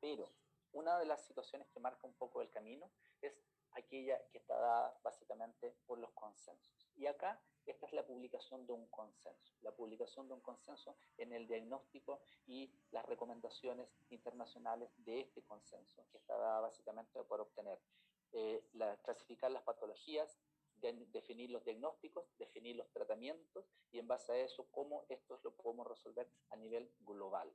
[SPEAKER 3] Pero una de las situaciones que marca un poco el camino es aquella que está dada básicamente por los consensos. Y acá esta es la publicación de un consenso, la publicación de un consenso en el diagnóstico y las recomendaciones internacionales de este consenso, que está dada básicamente por obtener, clasificar las patologías, definir los diagnósticos, definir los tratamientos y en base a eso cómo estos lo podemos resolver a nivel global.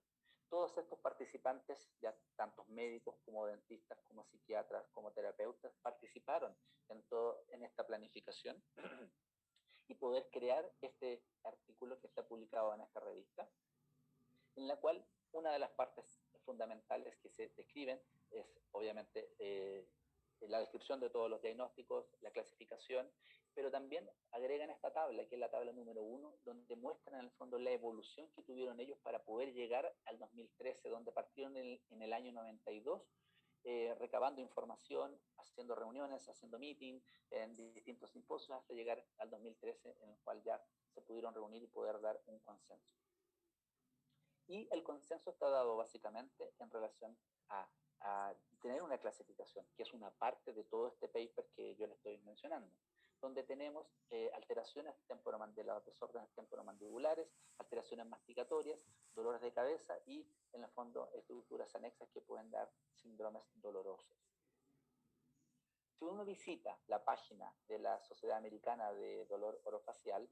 [SPEAKER 3] Todos estos participantes, ya tantos médicos como dentistas, como psiquiatras, como terapeutas, participaron en esta planificación y poder crear este artículo que está publicado en esta revista, en la cual una de las partes fundamentales que se describen es obviamente la descripción de todos los diagnósticos, la clasificación, pero también agregan esta tabla, que es la tabla número 1, donde muestran en el fondo la evolución que tuvieron ellos para poder llegar al 2013, donde partieron en el año 92, recabando información, haciendo reuniones, haciendo meetings en distintos simposios, hasta llegar al 2013, en el cual ya se pudieron reunir y poder dar un consenso. Y el consenso está dado básicamente en relación a tener una clasificación, que es una parte de todo este paper que yo le estoy mencionando, donde tenemos alteraciones temporomandibulares, desórdenes temporomandibulares, alteraciones masticatorias, dolores de cabeza y, en el fondo, estructuras anexas que pueden dar síndromes dolorosos. Si uno visita la página de la Sociedad Americana de Dolor Orofacial,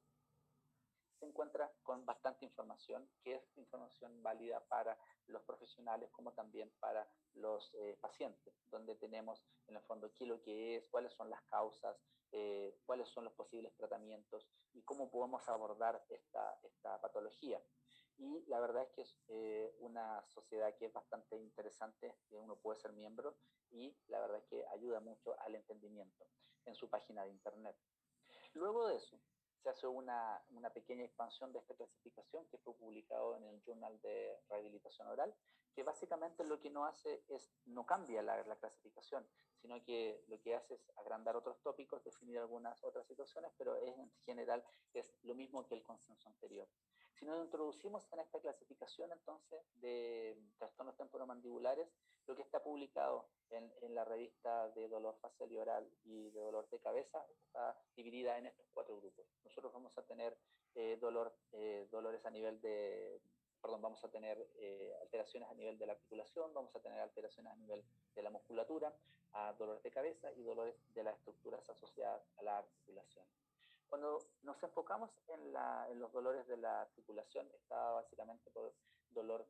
[SPEAKER 3] se encuentra con bastante información, que es información válida para los profesionales como también para los pacientes, donde tenemos en el fondo qué es lo que es, cuáles son las causas, cuáles son los posibles tratamientos y cómo podemos abordar esta patología. Y la verdad es que es una sociedad que es bastante interesante, que uno puede ser miembro y la verdad es que ayuda mucho al entendimiento en su página de internet. Luego de eso, se hace una pequeña expansión de esta clasificación que fue publicado en el Journal de Rehabilitación Oral, que básicamente lo que no hace es, no cambia la clasificación, sino que lo que hace es agrandar otros tópicos, definir algunas otras situaciones, pero en general es lo mismo que el consenso anterior. Si nos introducimos en esta clasificación entonces de trastornos temporomandibulares, lo que está publicado en la revista de dolor facial y oral y de dolor de cabeza está dividida en estos 4 grupos. Nosotros vamos a tener dolores a nivel de, vamos a tener alteraciones a nivel de la articulación, vamos a tener alteraciones a nivel de la musculatura, dolores de cabeza y dolores de las estructuras asociadas a la articulación. Cuando nos enfocamos en los dolores de la articulación, está básicamente por dolor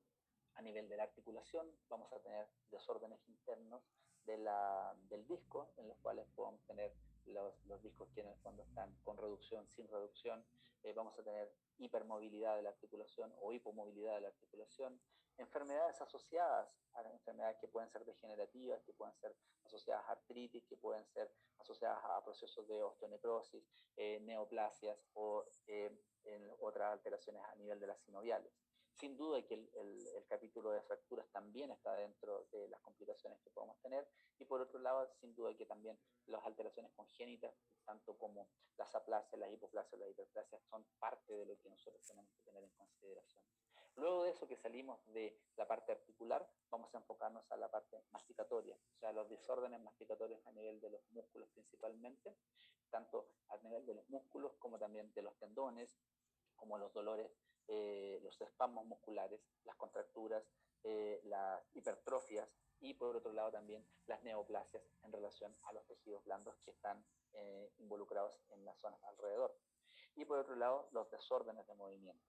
[SPEAKER 3] a nivel de la articulación, vamos a tener desórdenes internos del disco, en los cuales podemos tener los discos que en el fondo están con reducción, sin reducción, vamos a tener hipermovilidad de la articulación o hipomovilidad de la articulación, Enfermedades asociadas a enfermedades que pueden ser degenerativas, que pueden ser asociadas a artritis, que pueden ser asociadas a procesos de osteonecrosis, neoplasias o en otras alteraciones a nivel de las sinoviales. Sin duda que el capítulo de fracturas también está dentro de las complicaciones que podemos tener, y por otro lado, sin duda que también las alteraciones congénitas, tanto como las aplasias, las hipoplasias, las hiperplasias, son parte de lo que nosotros tenemos que tener en consideración. Luego de eso, que salimos de la parte articular, vamos a enfocarnos a la parte masticatoria, o sea, los desórdenes masticatorios a nivel de los músculos principalmente, tanto a nivel de los músculos como también de los tendones, como los dolores, los espasmos musculares, las contracturas, las hipertrofias, y por otro lado también las neoplasias en relación a los tejidos blandos que están involucrados en las zonas alrededor. Y por otro lado, los desórdenes de movimiento.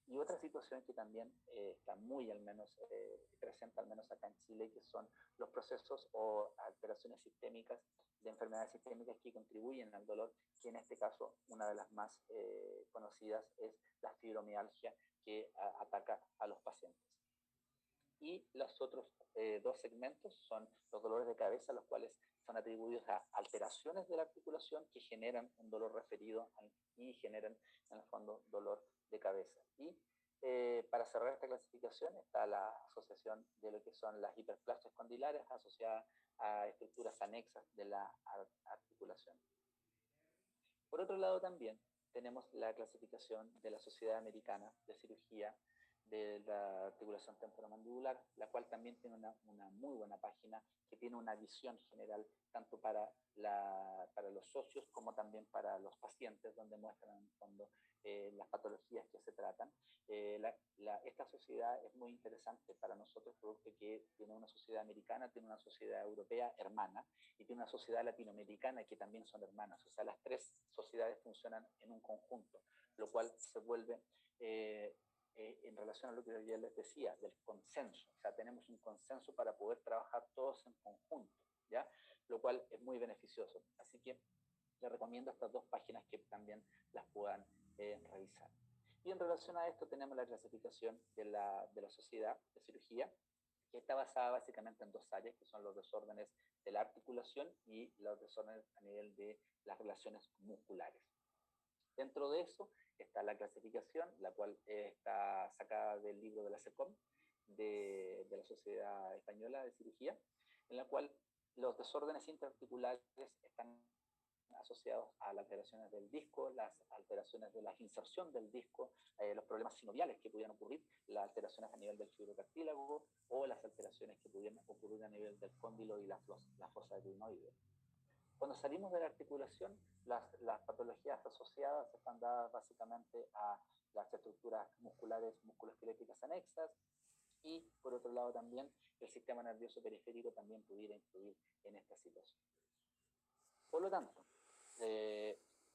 [SPEAKER 3] Y otra situación que también está muy al menos presente, al menos acá en Chile, que son los procesos o alteraciones sistémicas de enfermedades sistémicas que contribuyen al dolor, que en este caso una de las más conocidas es la fibromialgia, que ataca a los pacientes. Y los otros dos segmentos son los dolores de cabeza, los cuales son atribuidos a alteraciones de la articulación que generan un dolor referido y generan en el fondo dolor de cabeza. Y para cerrar esta clasificación está la asociación de lo que son las hiperplasias condilares asociadas a estructuras anexas de la articulación. Por otro lado también tenemos la clasificación de la Sociedad Americana de Cirugía de la Articulación Temporomandibular, la cual también tiene una muy buena página que tiene una visión general tanto para los socios como también para los pacientes, donde muestran en el fondo las patologías que se tratan. Esta sociedad es muy interesante para nosotros porque tiene una sociedad americana, tiene una sociedad europea hermana y tiene una sociedad latinoamericana que también son hermanas. O sea, las tres sociedades funcionan en un conjunto, lo cual se vuelve en relación a lo que yo les decía, del consenso. O sea, tenemos un consenso para poder trabajar todos en conjunto, ¿ya? Lo cual es muy beneficioso. Así que les recomiendo estas dos páginas que también las puedan revisar. Y en relación a esto tenemos la clasificación de la sociedad de cirugía, que está basada básicamente en dos áreas, que son los desórdenes de la articulación y los desórdenes a nivel de las relaciones musculares. Dentro de eso está la clasificación, la cual está sacada del libro de la SECOM, de la Sociedad Española de Cirugía, en la cual los desórdenes interarticulares están asociados a las alteraciones del disco, las alteraciones de la inserción del disco, los problemas sinoviales que pudieran ocurrir, las alteraciones a nivel del fibrocartílago o las alteraciones que pudieran ocurrir a nivel del cóndilo y la fosa adenoide. Cuando salimos de la articulación, las patologías asociadas están dadas básicamente a las estructuras musculares musculoesqueléticas anexas, y por otro lado también el sistema nervioso periférico también pudiera influir en esta situación. Por lo tanto,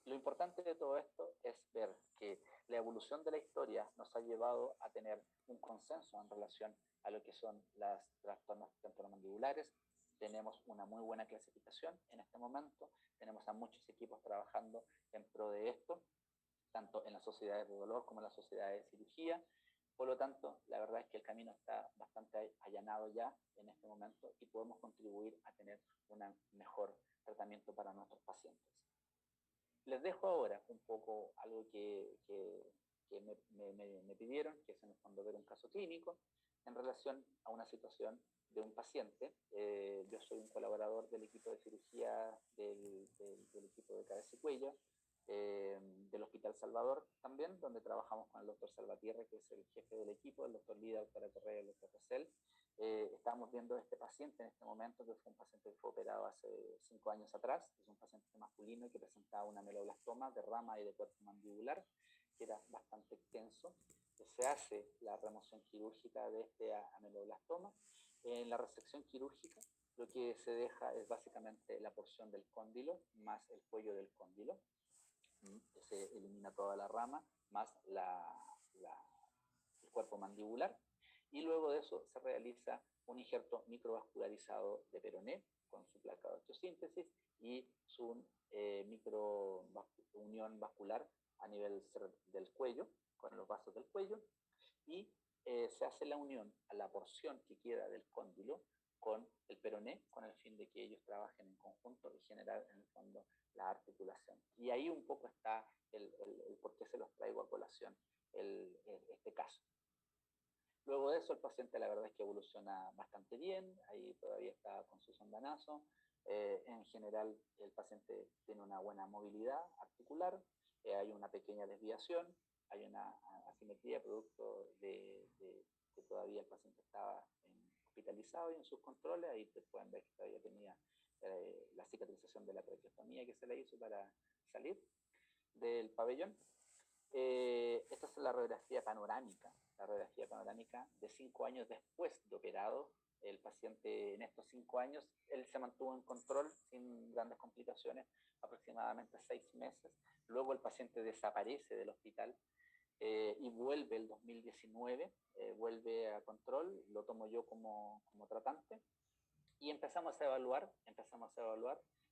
[SPEAKER 3] lo importante de todo esto es ver que la evolución de la historia nos ha llevado a tener un consenso en relación a lo que son los trastornos temporomandibulares. Tenemos una muy buena clasificación en este momento, tenemos a muchos equipos trabajando en pro de esto, tanto en las sociedades de dolor como en las sociedades de cirugía. Por lo tanto, la verdad es que el camino está bastante allanado ya en este momento y podemos contribuir a tener un mejor tratamiento para nuestros pacientes. Les dejo ahora un poco algo que me pidieron, que es en el fondo ver un caso clínico en relación a una situación de un paciente. Yo soy un colaborador del equipo de cirugía del equipo de cabeza y cuello, del Hospital Salvador también, donde trabajamos con el doctor Salvatierra, que es el jefe del equipo, el doctor Lida, el doctor Correa y el doctor Rosell. Estamos viendo a este paciente en este momento, que fue un paciente que fue operado hace 5 años atrás. Es un paciente masculino que presentaba una ameloblastoma de rama y de cuerpo mandibular, que era bastante extenso. Se hace la remoción quirúrgica de este ameloblastoma. En la resección quirúrgica, lo que se deja es básicamente la porción del cóndilo más el cuello del cóndilo. Se elimina toda la rama más el cuerpo mandibular, y luego de eso se realiza un injerto microvascularizado de peroné con su placa de osteosíntesis y su microunión vascular a nivel del cuello, con los vasos del cuello, y se hace la unión a la porción que queda del cóndilo con el peroné, con el fin de que ellos trabajen en conjunto y generar en el fondo la articulación. Y ahí un poco está el por qué se los traigo a colación este caso. Luego de eso el paciente la verdad es que evoluciona bastante bien, ahí todavía está con su sondanazo. En general el paciente tiene una buena movilidad articular, hay una pequeña desviación, hay una asimetría producto de que todavía el paciente estaba hospitalizado y en sus controles. Ahí te pueden ver que todavía tenía la cicatrización de la traqueostomía que se le hizo para salir del pabellón. Esta es la radiografía panorámica de 5 años después de operado. El paciente en estos 5 años, él se mantuvo en control sin grandes complicaciones, aproximadamente 6 meses. Luego el paciente desaparece del hospital y vuelve el 2019, vuelve a control, lo tomo yo como tratante y empezamos a evaluar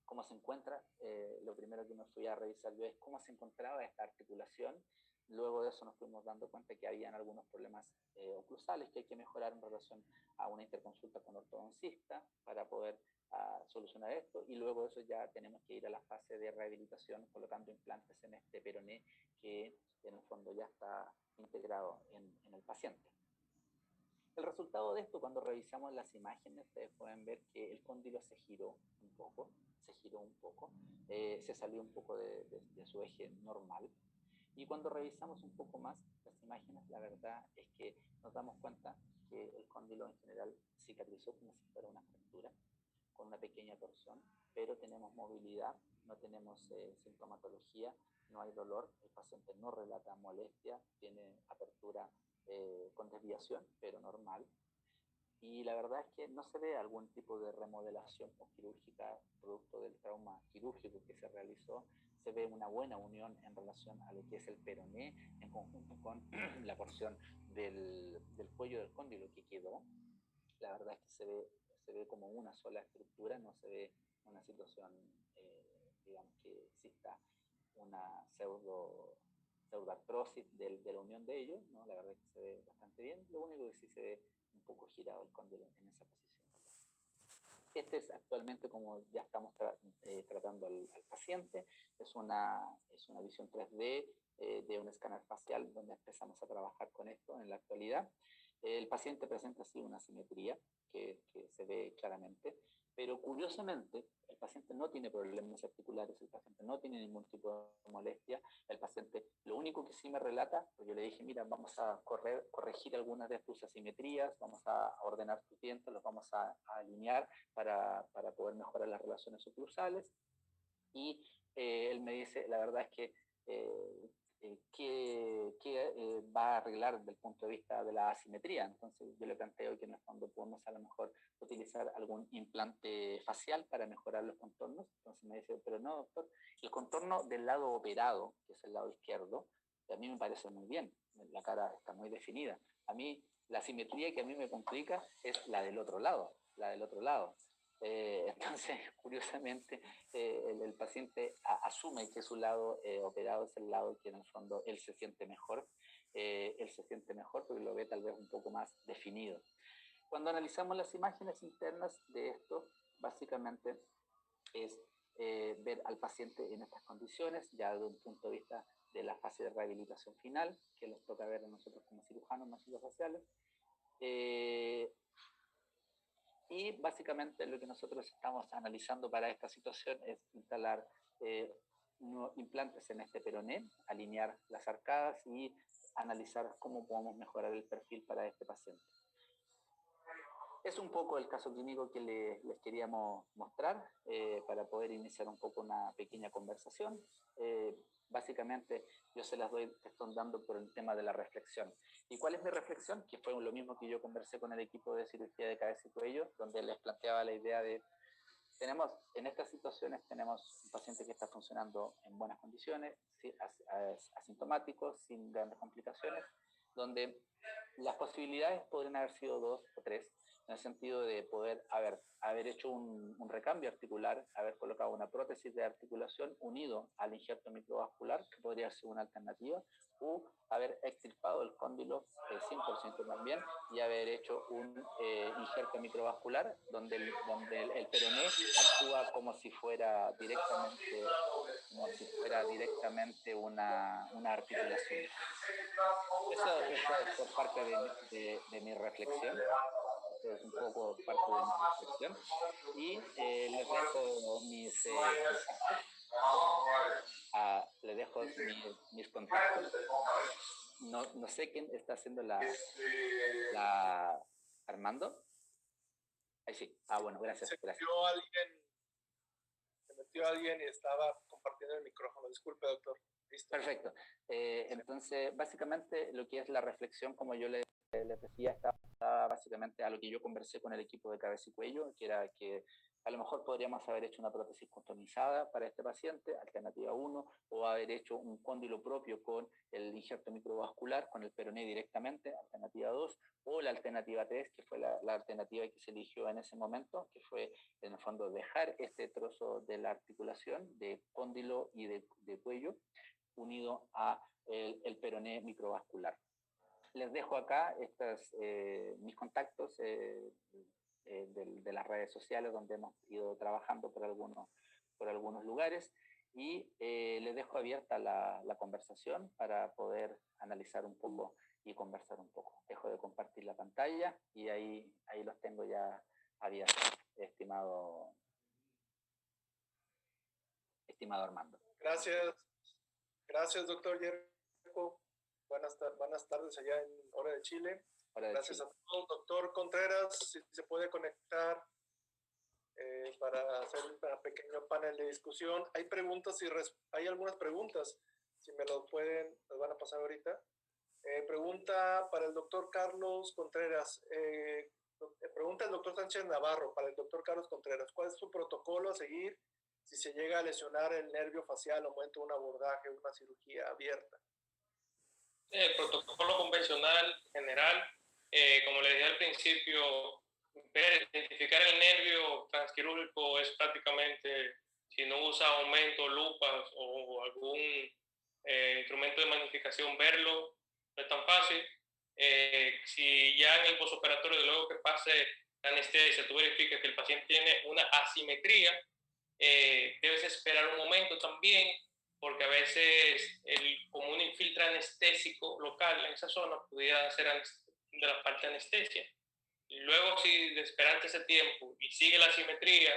[SPEAKER 3] cómo se encuentra. Lo primero que me fui a revisar yo es cómo se encontraba esta articulación. Luego de eso nos fuimos dando cuenta que habían algunos problemas oclusales que hay que mejorar en relación a una interconsulta con ortodoncista para poder solucionar esto, y luego de eso ya tenemos que ir a la fase de rehabilitación colocando implantes en este peroné que en el fondo ya está integrado en el paciente. El resultado de esto, cuando revisamos las imágenes, ustedes pueden ver que el cóndilo se giró un poco, se salió un poco de su eje normal. Y cuando revisamos un poco más las imágenes, la verdad es que nos damos cuenta que el cóndilo en general cicatrizó como si fuera una fractura, con una pequeña torsión, pero tenemos movilidad, no tenemos sintomatología, no hay dolor, el paciente no relata molestia, tiene apertura con desviación, pero normal. Y la verdad es que no se ve algún tipo de remodelación quirúrgica producto del trauma quirúrgico que se realizó. Se ve una buena unión en relación a lo que es el peroné en conjunto con la porción del cuello del cóndilo que quedó. La verdad es que se ve como una sola estructura, no se ve una situación, digamos, que exista una pseudoartrosis de la unión de ellos, ¿no? La verdad es que se ve bastante bien. Lo único que sí se ve un poco girado el cóndilo en esa posición. Este es actualmente como ya estamos tratando al paciente. Es una visión 3D de un escáner facial donde empezamos a trabajar con esto en la actualidad. El paciente presenta así una simetría que se ve claramente, pero curiosamente el paciente no tiene problemas articulares, el paciente no tiene ningún tipo de molestia. El paciente, lo único que sí me relata, pues yo le dije, mira, vamos a corregir algunas de tus asimetrías, vamos a ordenar tus dientes, los vamos a alinear para poder mejorar las relaciones oclusales. Y él me dice, la verdad es que va a arreglar desde el punto de vista de la asimetría. Entonces yo le planteo que en el fondo podemos a lo mejor utilizar algún implante facial para mejorar los contornos. Entonces me dice, pero no, doctor, el contorno del lado operado, que es el lado izquierdo, a mí me parece muy bien, la cara está muy definida. A mí la asimetría que a mí me complica es la del otro lado. Entonces, curiosamente, el paciente asume que su lado operado es el lado que en el fondo él se siente mejor porque lo ve tal vez un poco más definido. Cuando analizamos las imágenes internas de esto, básicamente es ver al paciente en estas condiciones, ya desde un punto de vista de la fase de rehabilitación final, que nos toca ver a nosotros como cirujanos maxilofaciales. Y básicamente lo que nosotros estamos analizando para esta situación es instalar implantes en este peroné, alinear las arcadas y analizar cómo podemos mejorar el perfil para este paciente. Es un poco el caso clínico que les queríamos mostrar para poder iniciar un poco una pequeña conversación. Básicamente yo se las estoy dando por el tema de la reflexión. ¿Y cuál es mi reflexión? Que fue lo mismo que yo conversé con el equipo de cirugía de cabeza y cuello, donde les planteaba la idea de, en estas situaciones tenemos un paciente que está funcionando en buenas condiciones, asintomático, sin grandes complicaciones, donde las posibilidades podrían haber sido 2 o 3. en el sentido de poder haber hecho un recambio articular, haber colocado una prótesis de articulación unido al injerto microvascular, que podría ser una alternativa, o haber extirpado el cóndilo 100% también y haber hecho un injerto microvascular donde el peroné actúa como si fuera directamente una articulación. Eso es por parte de mi reflexión. Eso es un poco parte de mi reflexión. Y les dejo mis contactos. No sé quién está haciendo la Armando. Ahí sí. Bueno, gracias.
[SPEAKER 2] Se metió alguien y estaba compartiendo el micrófono. Disculpe, doctor. Listo.
[SPEAKER 3] Perfecto. Entonces, básicamente, lo que es la reflexión, como yo les decía, está básicamente a lo que yo conversé con el equipo de cabeza y cuello, que era que a lo mejor podríamos haber hecho una prótesis customizada para este paciente, alternativa 1, o haber hecho un cóndilo propio con el injerto microvascular, con el peroné directamente, alternativa 2, o la alternativa 3, que fue la alternativa que se eligió en ese momento, que fue en el fondo dejar este trozo de la articulación de cóndilo y de cuello unido a el peroné microvascular. Les dejo acá mis contactos de las redes sociales donde hemos ido trabajando por algunos lugares y les dejo abierta la conversación para poder analizar un poco y conversar un poco. Dejo de compartir la pantalla y ahí los tengo ya abiertos, estimado Armando.
[SPEAKER 2] Gracias, doctor Yerko. Buenas tardes allá en hora de Chile. Gracias a todos. Doctor Contreras, si se puede conectar para hacer un pequeño panel de discusión. Hay algunas preguntas, si me las van a pasar ahorita. Pregunta para el doctor Carlos Contreras. Pregunta el doctor Sánchez Navarro para el doctor Carlos Contreras. ¿Cuál es su protocolo a seguir si se llega a lesionar el nervio facial, aumento un abordaje, una cirugía abierta?
[SPEAKER 4] El protocolo convencional general, como les dije al principio, identificar el nervio transquirúrgico es prácticamente, si no usa aumento, lupas o algún instrumento de magnificación, verlo no es tan fácil. Si ya en el postoperatorio, de luego que pase la anestesia, tú verificas que el paciente tiene una asimetría, debes esperar un momento también, porque a veces como un infiltra anestésico local en esa zona pudiera ser de la parte de anestesia. Y luego, si esperarte ese tiempo y sigue la asimetría,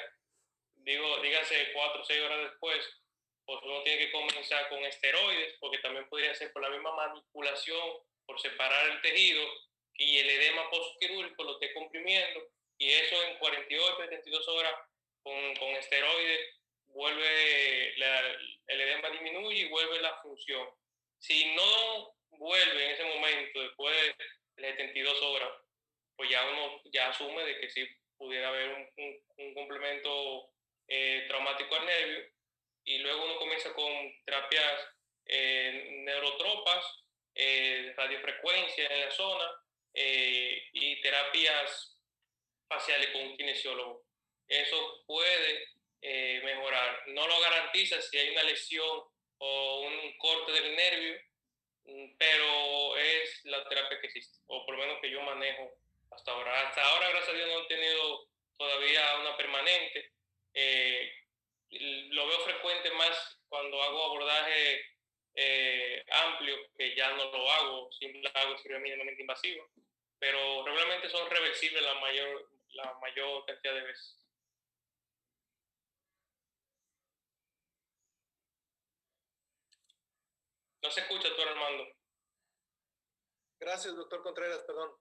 [SPEAKER 4] dígase 4 o 6 horas después, pues uno tiene que comenzar con esteroides, porque también podría ser por la misma manipulación, por separar el tejido, y el edema postquirúrgico lo esté comprimiendo, y eso en 48, 72 horas con esteroides vuelve el edema disminuye y vuelve la función. Si no vuelve en ese momento, después de 72 horas, pues ya uno ya asume de que sí pudiera haber un complemento traumático al nervio, y luego uno comienza con terapias neurotropas, radiofrecuencia en la zona y terapias faciales con un kinesiólogo. Eso puede mejorar. No lo garantiza si hay una lesión o un corte del nervio, pero es la terapia que existe, o por lo menos que yo manejo hasta ahora. Hasta ahora, gracias a Dios, no he tenido todavía una permanente. Lo veo frecuente más cuando hago abordaje amplio, que ya no lo hago, siempre hago cirugía mínimamente invasiva, pero regularmente son reversibles la mayor cantidad de veces. No se escucha, doctor Armando.
[SPEAKER 2] Gracias, doctor Contreras, perdón.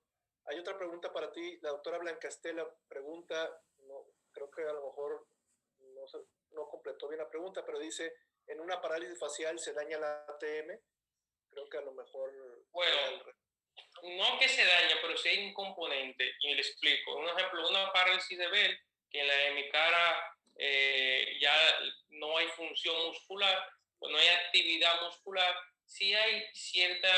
[SPEAKER 2] Hay otra pregunta para ti. La doctora Blanca Estela pregunta, creo que a lo mejor no completó bien la pregunta, pero dice, ¿en una parálisis facial se daña la ATM? Creo que a lo mejor...
[SPEAKER 4] Bueno, no que se daña, pero sí hay un componente, y le explico. Un ejemplo, una parálisis de Bell, que en la de mi cara ya no hay función muscular, o no hay actividad muscular, sí hay cierta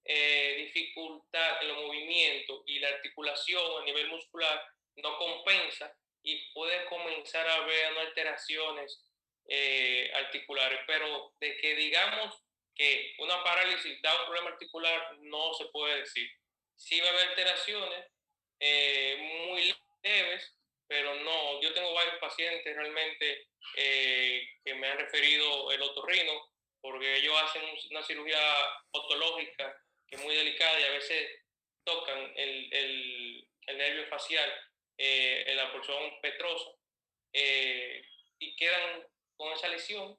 [SPEAKER 4] dificultad en los movimientos y la articulación a nivel muscular no compensa y puede comenzar a haber alteraciones articulares, pero de que digamos que una parálisis da un problema articular no se puede decir. Sí va a haber alteraciones muy leves, pero no, yo tengo varios pacientes realmente que me han referido el otorrino, porque ellos hacen una cirugía otológica que es muy delicada y a veces tocan el nervio facial en la porción petrosa y quedan con esa lesión,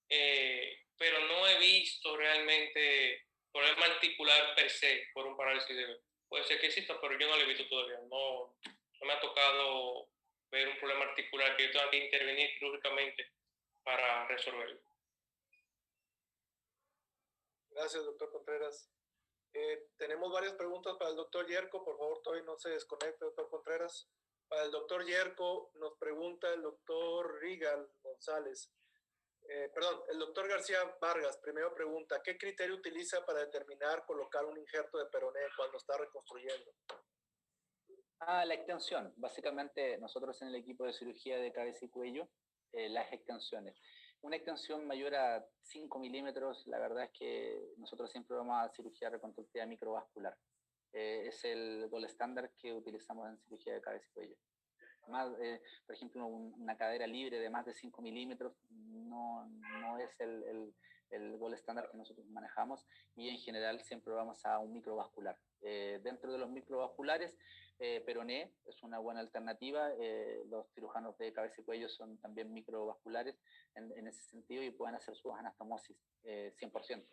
[SPEAKER 4] pero no he visto realmente problema articular per se por un parálisis de... Puede ser que exista, pero yo no lo he visto todavía. No me ha tocado ver un problema articular que yo tenga que intervenir quirúrgicamente para resolverlo.
[SPEAKER 2] Gracias, doctor Contreras. Tenemos varias preguntas para el doctor Yerko. Por favor, todavía no se desconecte, doctor Contreras. Para el doctor Yerko nos pregunta el doctor Rigal González. El doctor García Vargas primero pregunta, ¿qué criterio utiliza para determinar colocar un injerto de peroné cuando está reconstruyendo?
[SPEAKER 3] La extensión. Básicamente nosotros en el equipo de cirugía de cabeza y cuello, las extensiones. Una extensión mayor a 5 milímetros, la verdad es que nosotros siempre vamos a cirugía reconstructiva microvascular. Es el gold estándar que utilizamos en cirugía de cabeza y cuello. Más, por ejemplo, una cadera libre de más de 5 milímetros no es el gold estándar que nosotros manejamos, y en general siempre vamos a un microvascular. Dentro de los microvasculares, peroné es una buena alternativa. Los cirujanos de cabeza y cuello son también microvasculares en ese sentido y pueden hacer sus anastomosis 100%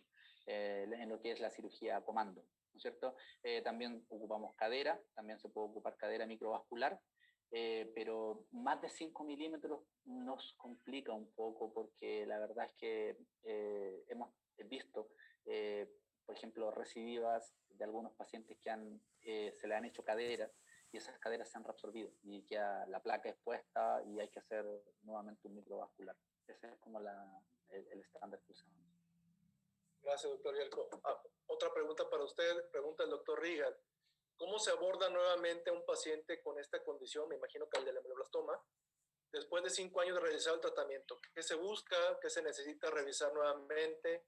[SPEAKER 3] en lo que es la cirugía a comando, ¿no es cierto? También ocupamos cadera, también se puede ocupar cadera microvascular. Pero más de 5 milímetros nos complica un poco, porque la verdad es que hemos visto, por ejemplo, recidivas de algunos pacientes que se le han hecho caderas y esas caderas se han reabsorbido y queda la placa expuesta y hay que hacer nuevamente un microvascular. Ese es como el estándar que usamos.
[SPEAKER 2] Gracias, doctor Yerko. Otra pregunta para usted, pregunta el doctor Rigal. ¿Cómo se aborda nuevamente a un paciente con esta condición? Me imagino que el del ameloblastoma, después de 5 años de realizar el tratamiento. ¿Qué se busca? ¿Qué se necesita revisar nuevamente?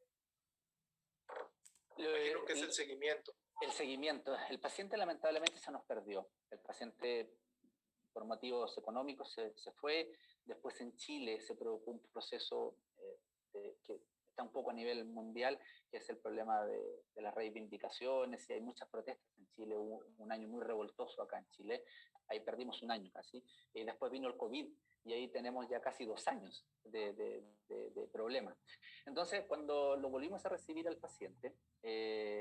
[SPEAKER 2] Me imagino que es el seguimiento.
[SPEAKER 3] El seguimiento. El paciente lamentablemente se nos perdió. El paciente, por motivos económicos, se fue. Después en Chile se produjo un proceso que está un poco a nivel mundial, que es el problema de las reivindicaciones, y hay muchas protestas en Chile. Hubo un año muy revoltoso acá en Chile, ahí perdimos un año casi, y después vino el COVID, y ahí tenemos ya casi 2 años de problemas. Entonces, cuando lo volvimos a recibir al paciente,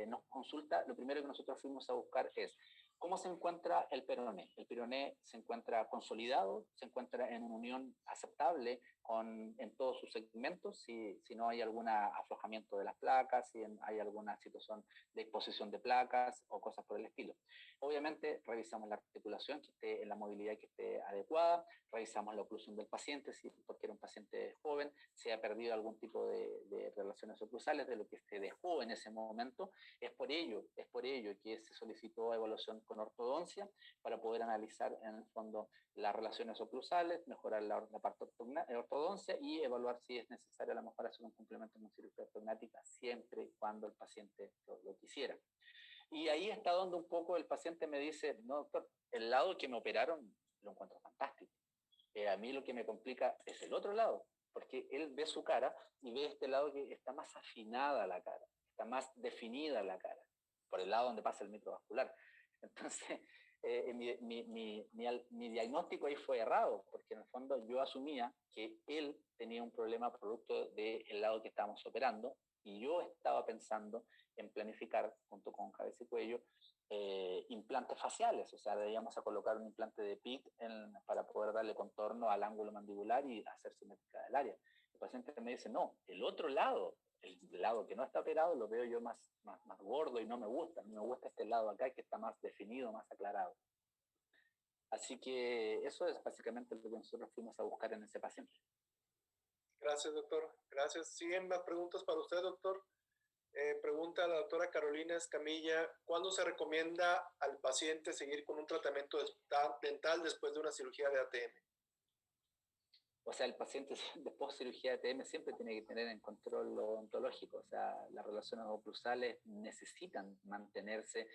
[SPEAKER 3] nos consulta, lo primero que nosotros fuimos a buscar es ¿cómo se encuentra el peroné? El peroné se encuentra consolidado, se encuentra en una unión aceptable en todos sus segmentos, si no hay algún aflojamiento de las placas, si hay alguna situación de exposición de placas o cosas por el estilo. Obviamente revisamos la articulación, que esté en la movilidad que esté adecuada, revisamos la oclusión del paciente, si porque era un paciente joven, si ha perdido algún tipo de relaciones oclusales de lo que se dejó en ese momento. Es por ello que se solicitó evaluación con ortodoncia para poder analizar en el fondo las relaciones oclusales, mejorar la parte ortodoncia y evaluar si es necesario a lo mejor hacer un complemento con cirugía ortognática siempre y cuando el paciente lo quisiera. Y ahí está donde un poco el paciente me dice, no doctor, el lado que me operaron lo encuentro fantástico. A mí lo que me complica es el otro lado, porque él ve su cara y ve este lado que está más afinada la cara, está más definida la cara, por el lado donde pasa el microvascular. Entonces, mi diagnóstico ahí fue errado, porque en el fondo yo asumía que él tenía un problema producto del lado que estábamos operando, y yo estaba pensando en planificar, junto con cabeza y cuello, implantes faciales, o sea, debíamos a colocar un implante de PIC para poder darle contorno al ángulo mandibular y hacer simétrica del área. El paciente me dice, no, el otro lado, el lado que no está operado, lo veo yo más gordo y no me gusta. Me gusta este lado acá que está más definido, más aclarado. Así que eso es básicamente lo que nosotros fuimos a buscar en ese paciente.
[SPEAKER 2] Gracias, doctor. Gracias. ¿Siguen más preguntas para usted, doctor? Pregunta la doctora Carolina Escamilla, ¿cuándo se recomienda al paciente seguir con un tratamiento dental después de una cirugía de ATM?
[SPEAKER 3] O sea, el paciente después de cirugía de ATM siempre tiene que tener en control lo odontológico. O sea, las relaciones oclusales necesitan mantenerse.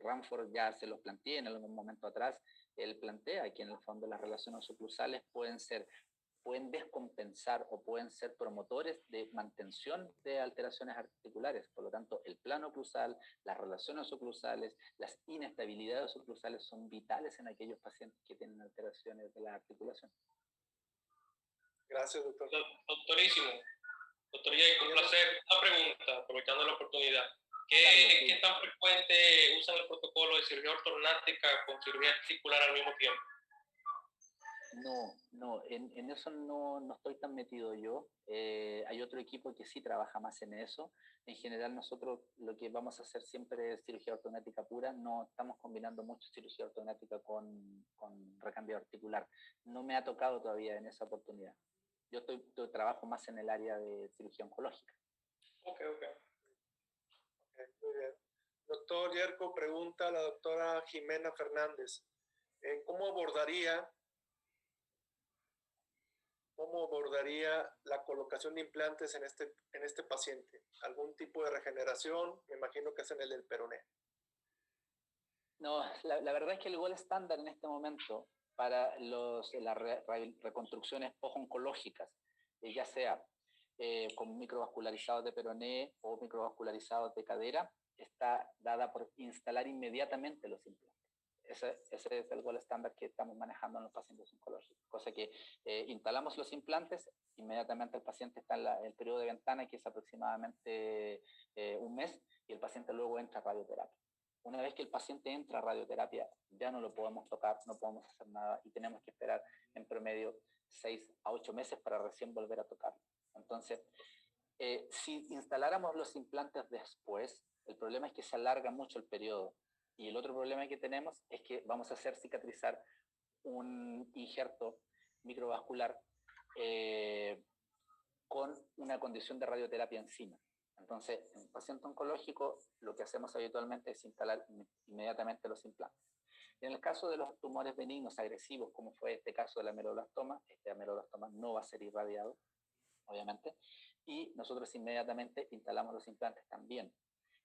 [SPEAKER 3] Ranford ya se los planteé en algún momento atrás. Él plantea que en el fondo las relaciones oclusales pueden descompensar o pueden ser promotores de mantención de alteraciones articulares. Por lo tanto, el plano oclusal, las relaciones oclusales, las inestabilidades oclusales son vitales en aquellos pacientes que tienen alteraciones de la articulación.
[SPEAKER 2] Gracias, doctor.
[SPEAKER 4] Doctorísimo. Doctor Yerko, un placer. Una pregunta, aprovechando la oportunidad. ¿Qué tan frecuente usan el protocolo de cirugía ortognática con cirugía articular al mismo tiempo?
[SPEAKER 3] No, en eso no estoy tan metido yo. Hay otro equipo que sí trabaja más en eso. En general nosotros lo que vamos a hacer siempre es cirugía ortognática pura. No estamos combinando mucho cirugía ortognática con recambio articular. No me ha tocado todavía en esa oportunidad. Yo trabajo más en el área de cirugía oncológica.
[SPEAKER 4] Ok.
[SPEAKER 2] Muy bien. Doctor Yerko, pregunta a la doctora Jimena Fernández. ¿Cómo abordaría la colocación de implantes en este paciente? ¿Algún tipo de regeneración? Me imagino que es en el del peroné.
[SPEAKER 3] No, la verdad es que el gol estándar en este momento para las reconstrucciones post-oncológicas, ya sea con microvascularizados de peroné o microvascularizados de cadera, está dada por instalar inmediatamente los implantes. Ese es el gol estándar que estamos manejando en los pacientes oncológicos. Cosa que instalamos los implantes, inmediatamente el paciente está en el periodo de ventana, que es aproximadamente un mes, y el paciente luego entra a radioterapia. Una vez que el paciente entra a radioterapia, ya no lo podemos tocar, no podemos hacer nada y tenemos que esperar en promedio 6 a 8 meses para recién volver a tocarlo. Entonces, si instaláramos los implantes después, el problema es que se alarga mucho el periodo. Y el otro problema que tenemos es que vamos a hacer cicatrizar un injerto microvascular con una condición de radioterapia encima. Entonces, en un paciente oncológico, lo que hacemos habitualmente es instalar inmediatamente los implantes. Y en el caso de los tumores benignos agresivos, como fue este caso del ameloblastoma, este ameloblastoma no va a ser irradiado, obviamente, y nosotros inmediatamente instalamos los implantes también.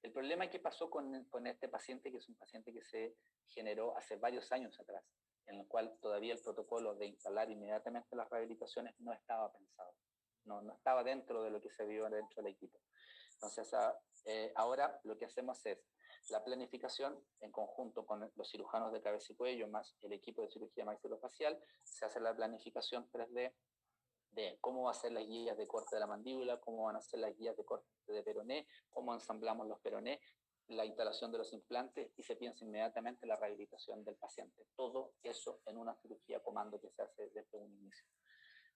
[SPEAKER 3] El problema que pasó con este paciente, que es un paciente que se generó hace varios años atrás, en el cual todavía el protocolo de instalar inmediatamente las rehabilitaciones no estaba pensado, no estaba dentro de lo que se vio dentro del equipo. Entonces, ahora lo que hacemos es la planificación en conjunto con los cirujanos de cabeza y cuello, más el equipo de cirugía maxilofacial, se hace la planificación 3D de cómo va a ser las guías de corte de la mandíbula, cómo van a ser las guías de corte de peroné, cómo ensamblamos los peroné, la instalación de los implantes y se piensa inmediatamente en la rehabilitación del paciente. Todo eso en una cirugía comando que se hace desde un inicio.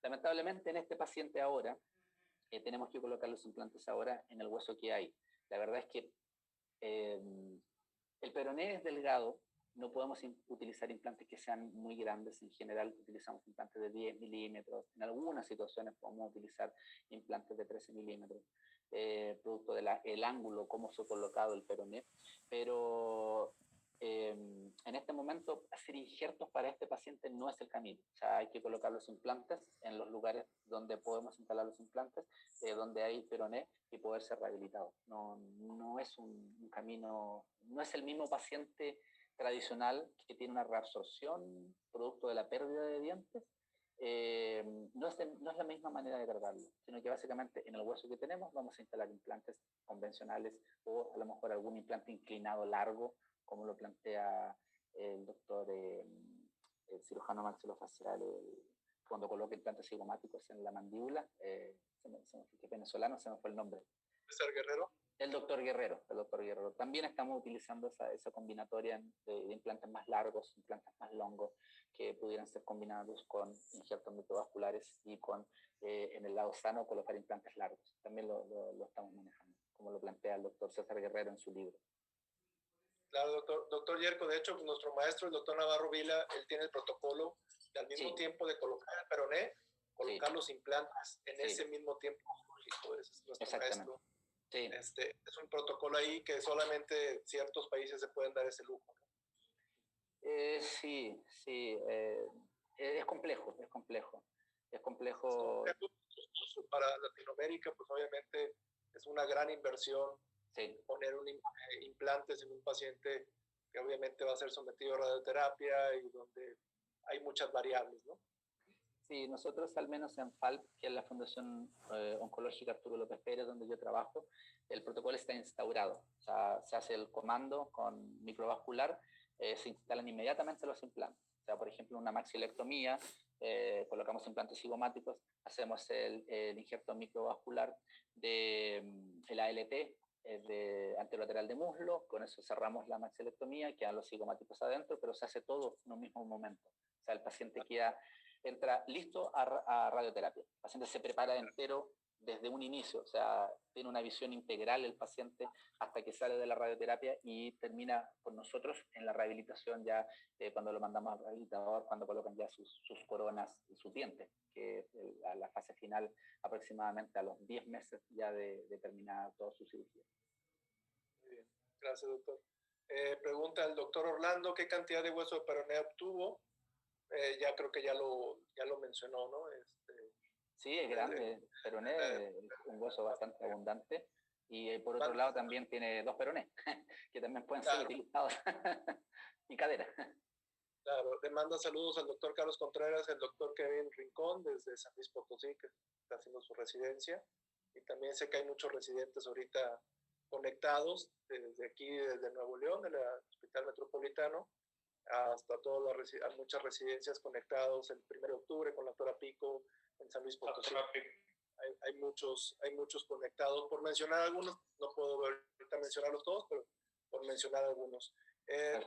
[SPEAKER 3] Lamentablemente en este paciente ahora, tenemos que colocar los implantes ahora en el hueso que hay. La verdad es que el peroné es delgado, no podemos utilizar implantes que sean muy grandes. En general utilizamos implantes de 10 milímetros, en algunas situaciones podemos utilizar implantes de 13 milímetros, producto del ángulo, cómo se ha colocado el peroné, pero en este momento hacer injertos para este paciente no es el camino. O sea, hay que colocar los implantes en los lugares donde podemos instalar los implantes, donde hay peroné y poder ser rehabilitado. No es un camino, no es el mismo paciente tradicional que tiene una reabsorción producto de la pérdida de dientes. No es la misma manera de tratarlo, sino que básicamente en el hueso que tenemos vamos a instalar implantes convencionales o a lo mejor algún implante inclinado largo, como lo plantea el doctor, el cirujano maxilofacial, cuando coloca implantes cigomáticos en la mandíbula, que es venezolano, se me fue el nombre.
[SPEAKER 2] ¿César Guerrero?
[SPEAKER 3] El doctor Guerrero. También estamos utilizando esa combinatoria de implantes más largos, implantes más longos, que pudieran ser combinados con injertos microvasculares y en el lado sano colocar implantes largos. También lo estamos manejando, como lo plantea el doctor César Guerrero en su libro.
[SPEAKER 2] Claro, doctor Yerko, de hecho, nuestro maestro, el doctor Navarro Vila, él tiene el protocolo de al mismo tiempo de colocar el peroné, colocar los implantes en ese mismo tiempo. Ese es nuestro maestro.
[SPEAKER 3] Sí.
[SPEAKER 2] Es un protocolo ahí que solamente ciertos países se pueden dar ese lujo, ¿no?
[SPEAKER 3] Sí, sí. Es complejo, es complejo. Es complejo.
[SPEAKER 2] Para Latinoamérica, pues obviamente es una gran inversión
[SPEAKER 3] Sí.
[SPEAKER 2] poner implantes en un paciente que obviamente va a ser sometido a radioterapia y donde hay muchas variables, ¿no?
[SPEAKER 3] Sí, nosotros al menos en FALP, que es la Fundación Oncológica Arturo López Pérez, donde yo trabajo, el protocolo está instaurado. O sea, se hace el comando con microvascular, se instalan inmediatamente los implantes. O sea, por ejemplo, una maxilectomía, colocamos implantes cigomáticos, hacemos el injerto microvascular de el ALT, de anterolateral de muslo, con eso cerramos la maxilectomía, quedan los cigomáticos adentro, pero se hace todo en un mismo momento. O sea, el paciente entra listo a radioterapia. El paciente se prepara entero desde un inicio, o sea, tiene una visión integral el paciente hasta que sale de la radioterapia y termina con nosotros en la rehabilitación ya cuando lo mandamos al rehabilitador, cuando colocan ya sus coronas y sus dientes, que es la fase final aproximadamente a los 10 meses ya de terminar toda su cirugía.
[SPEAKER 2] Muy bien, gracias doctor. Pregunta el doctor Orlando, ¿qué cantidad de hueso de peroné obtuvo? Ya creo que ya lo mencionó, ¿no?
[SPEAKER 3] Sí, es grande, peroné, un hueso bastante abundante. Y por otro lado también tiene 2 peronés, que también pueden ser utilizados. Y cadera.
[SPEAKER 2] Claro, le manda saludos al doctor Carlos Contreras, el doctor Kevin Rincón, desde San Luis Potosí, que está haciendo su residencia. Y también sé que hay muchos residentes ahorita conectados, desde aquí, desde Nuevo León, del Hospital Metropolitano, hasta muchas residencias conectados el 1 de octubre con la doctora Pico en San Luis Potosí. Hay muchos conectados. Por mencionar algunos, no puedo ahorita mencionarlos todos, pero por mencionar algunos.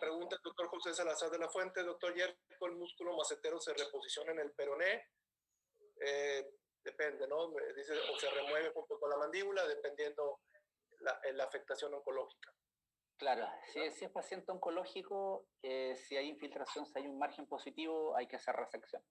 [SPEAKER 2] Pregunta el doctor José Salazar de la Fuente, doctor Yerko, ¿el músculo macetero se reposiciona en el peroné? Depende, ¿no? Dice, o se remueve junto con la mandíbula, dependiendo la afectación oncológica.
[SPEAKER 3] Claro, si es paciente oncológico, si hay infiltración, si hay un margen positivo, hay que hacer resección.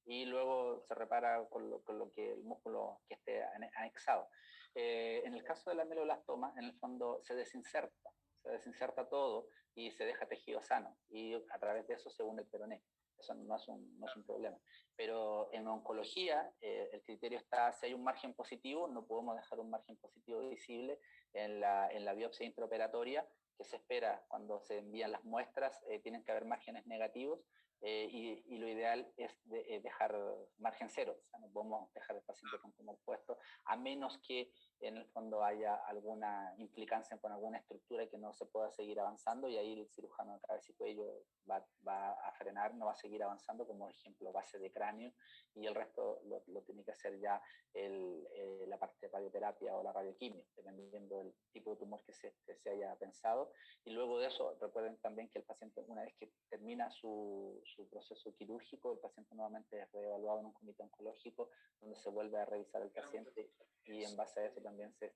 [SPEAKER 3] Y luego se repara con lo que el músculo que esté anexado. En el caso de la meloblastoma, en el fondo se desinserta todo y se deja tejido sano. Y a través de eso se une el peroné. Eso no es un problema. Pero en oncología, el criterio está, si hay un margen positivo, no podemos dejar un margen positivo visible en la biopsia intraoperatoria, que se espera cuando se envían las muestras, tienen que haber márgenes negativos, y lo ideal es dejar margen cero. O sea, no podemos dejar el paciente con tumor puesto, a menos que en el fondo haya alguna implicancia con alguna estructura que no se pueda seguir avanzando, y ahí el cirujano de cabeza y cuello va a frenar, no va a seguir avanzando, como ejemplo base de cráneo, y el resto lo tiene que hacer ya la parte de radioterapia o la radioquimio, dependiendo del tipo de tumor que se haya pensado. Y luego de eso, recuerden también que el paciente, una vez que termina su proceso quirúrgico, el paciente nuevamente es reevaluado en un comité oncológico, donde se vuelve a revisar el paciente, y en base a eso también se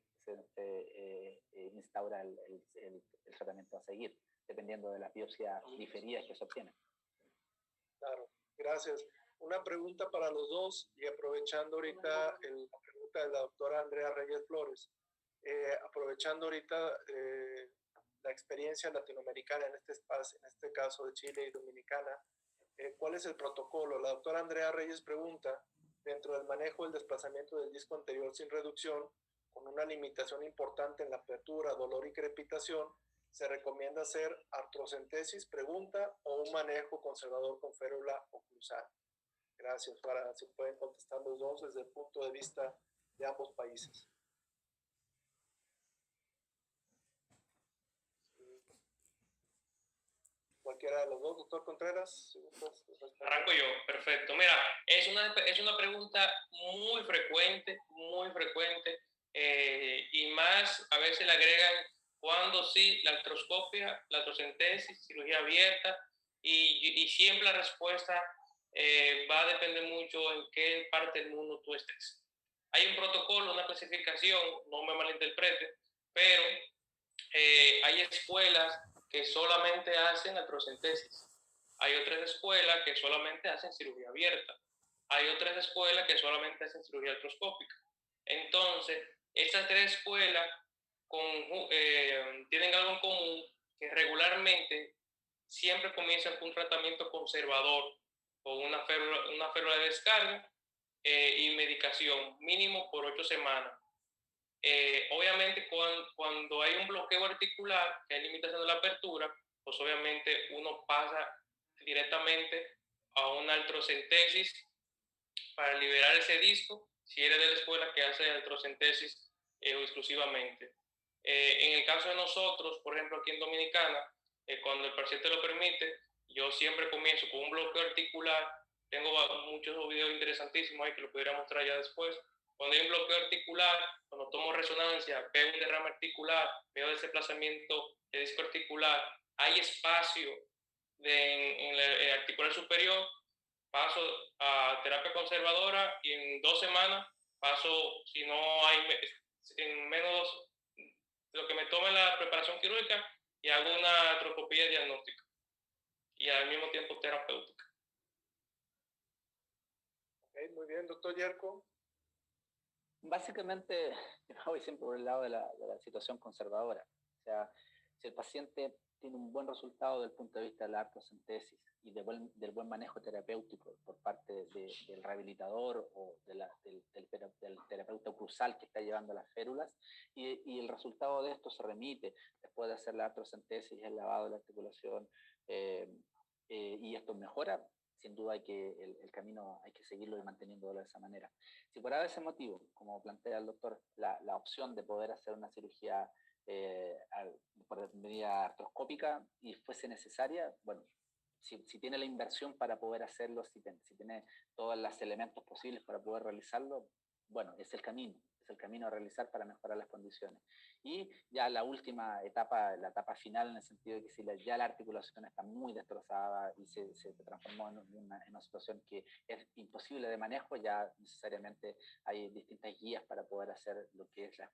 [SPEAKER 3] instaura el tratamiento a seguir, dependiendo de las biopsias diferidas que se obtienen.
[SPEAKER 2] Claro, gracias. Una pregunta para los dos, y aprovechando ahorita la pregunta de la doctora Andrea Reyes Flores, aprovechando ahorita la experiencia latinoamericana en este caso de Chile y Dominicana, ¿cuál es el protocolo? La doctora Andrea Reyes pregunta, dentro del manejo del desplazamiento del disco anterior sin reducción, con una limitación importante en la apertura, dolor y crepitación, ¿se recomienda hacer artrocentesis, pregunta, o un manejo conservador con férula oclusal? Gracias. Para si pueden contestar los dos desde el punto de vista de ambos países. Cualquiera de los dos, doctor Contreras.
[SPEAKER 4] Arranco yo, perfecto. Mira, es una pregunta muy frecuente, y más a veces le agregan cuando sí, la artroscopia, la artrocentesis, cirugía abierta, y siempre la respuesta va a depender mucho en qué parte del mundo tú estés. Hay un protocolo, una clasificación, no me malinterprete, pero hay escuelas que solamente hacen artrocentesis. Hay otras escuelas que solamente hacen cirugía abierta. Hay otras escuelas que solamente hacen cirugía artroscópica. Entonces, estas tres escuelas tienen algo en común, que regularmente siempre comienzan con un tratamiento conservador, con una férula de descarga y medicación, mínimo por 8 semanas. Obviamente cuando hay un bloqueo articular, que hay limitación de la apertura, pues obviamente uno pasa directamente a una artrocentesis para liberar ese disco, si eres de la escuela que hace artrocentesis exclusivamente. En el caso de nosotros, por ejemplo aquí en Dominicana, cuando el paciente lo permite, yo siempre comienzo con un bloqueo articular. Tengo muchos videos interesantísimos ahí que lo pudiera mostrar ya después. Cuando hay un bloqueo articular, cuando tomo resonancia, veo un derrame articular, veo desplazamiento de disco articular, hay espacio en el articular superior, paso a terapia conservadora y en 2 semanas paso, si no hay, en menos de lo que me tome la preparación quirúrgica, y hago una artroscopía diagnóstica y al mismo tiempo terapéutica.
[SPEAKER 2] Okay, muy bien, doctor Yerko.
[SPEAKER 3] Básicamente, yo voy siempre por el lado de la situación conservadora. O sea, si el paciente tiene un buen resultado desde el punto de vista de la artrocentesis y del buen manejo terapéutico por parte del rehabilitador o del terapeuta oclusal que está llevando las férulas, y el resultado de esto se remite después de hacer la artrocentesis y el lavado de la articulación, y esto mejora, sin duda el camino hay que seguirlo y manteniéndolo de esa manera. Si por ese motivo, como plantea el doctor, la opción de poder hacer una cirugía por medida artroscópica y fuese necesaria, bueno, si tiene la inversión para poder hacerlo, si tiene todos los elementos posibles para poder realizarlo, bueno, es el camino a realizar para mejorar las condiciones. Y ya la última etapa, la etapa final, en el sentido de que si ya la articulación está muy destrozada y se transformó en una situación que es imposible de manejo, ya necesariamente hay distintas guías para poder hacer lo que es la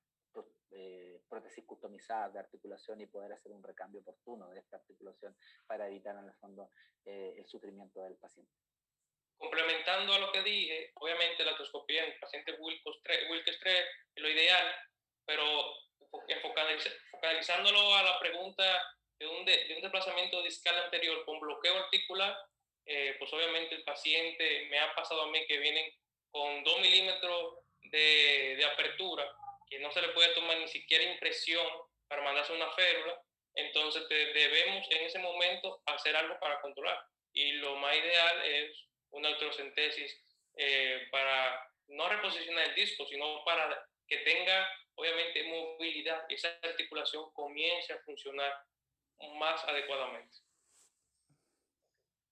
[SPEAKER 3] prótesis customizada de articulación y poder hacer un recambio oportuno de esta articulación para evitar en el fondo el sufrimiento del paciente.
[SPEAKER 4] Complementando a lo que dije, obviamente la artroscopía en el paciente Wilkes 3 es lo ideal, pero focalizándolo a la pregunta de un desplazamiento discal anterior con bloqueo articular, pues obviamente el paciente, me ha pasado a mí que vienen con 2 milímetros de apertura, que no se le puede tomar ni siquiera impresión para mandarse una férula. Entonces debemos en ese momento hacer algo para controlar, y lo más ideal es una artrocentesis para no reposicionar el disco, sino para que tenga obviamente movilidad y esa articulación comience a funcionar más adecuadamente.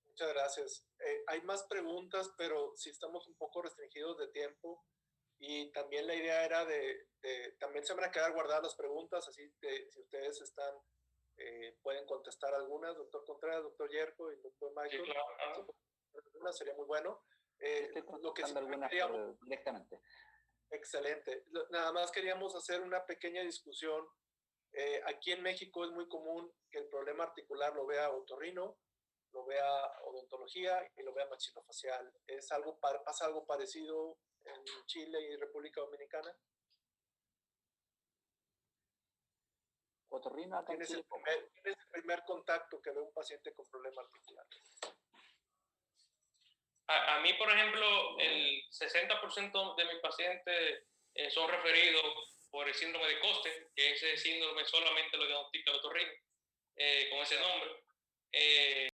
[SPEAKER 2] Muchas gracias. Hay más preguntas, pero sí estamos un poco restringidos de tiempo, y también la idea era también se van a quedar guardadas las preguntas, así que si ustedes están, pueden contestar algunas, doctor Contreras, doctor Yerko y doctor Michael.
[SPEAKER 4] Sí, claro.
[SPEAKER 2] Una sería muy bueno.
[SPEAKER 3] Estoy contestando algunas directamente.
[SPEAKER 2] Excelente. Nada más queríamos hacer una pequeña discusión. Aquí en México es muy común que el problema articular lo vea otorrino, lo vea odontología y lo vea maxilofacial. ¿Pasa algo parecido en Chile y República Dominicana?
[SPEAKER 3] Otorrino acá en Chile.
[SPEAKER 2] ¿Quién es el primer contacto que ve un paciente con problema articular?
[SPEAKER 4] A mí, por ejemplo, el 60% de mis pacientes son referidos por el síndrome de Koster, que ese síndrome solamente lo diagnostica el otorrino con ese nombre.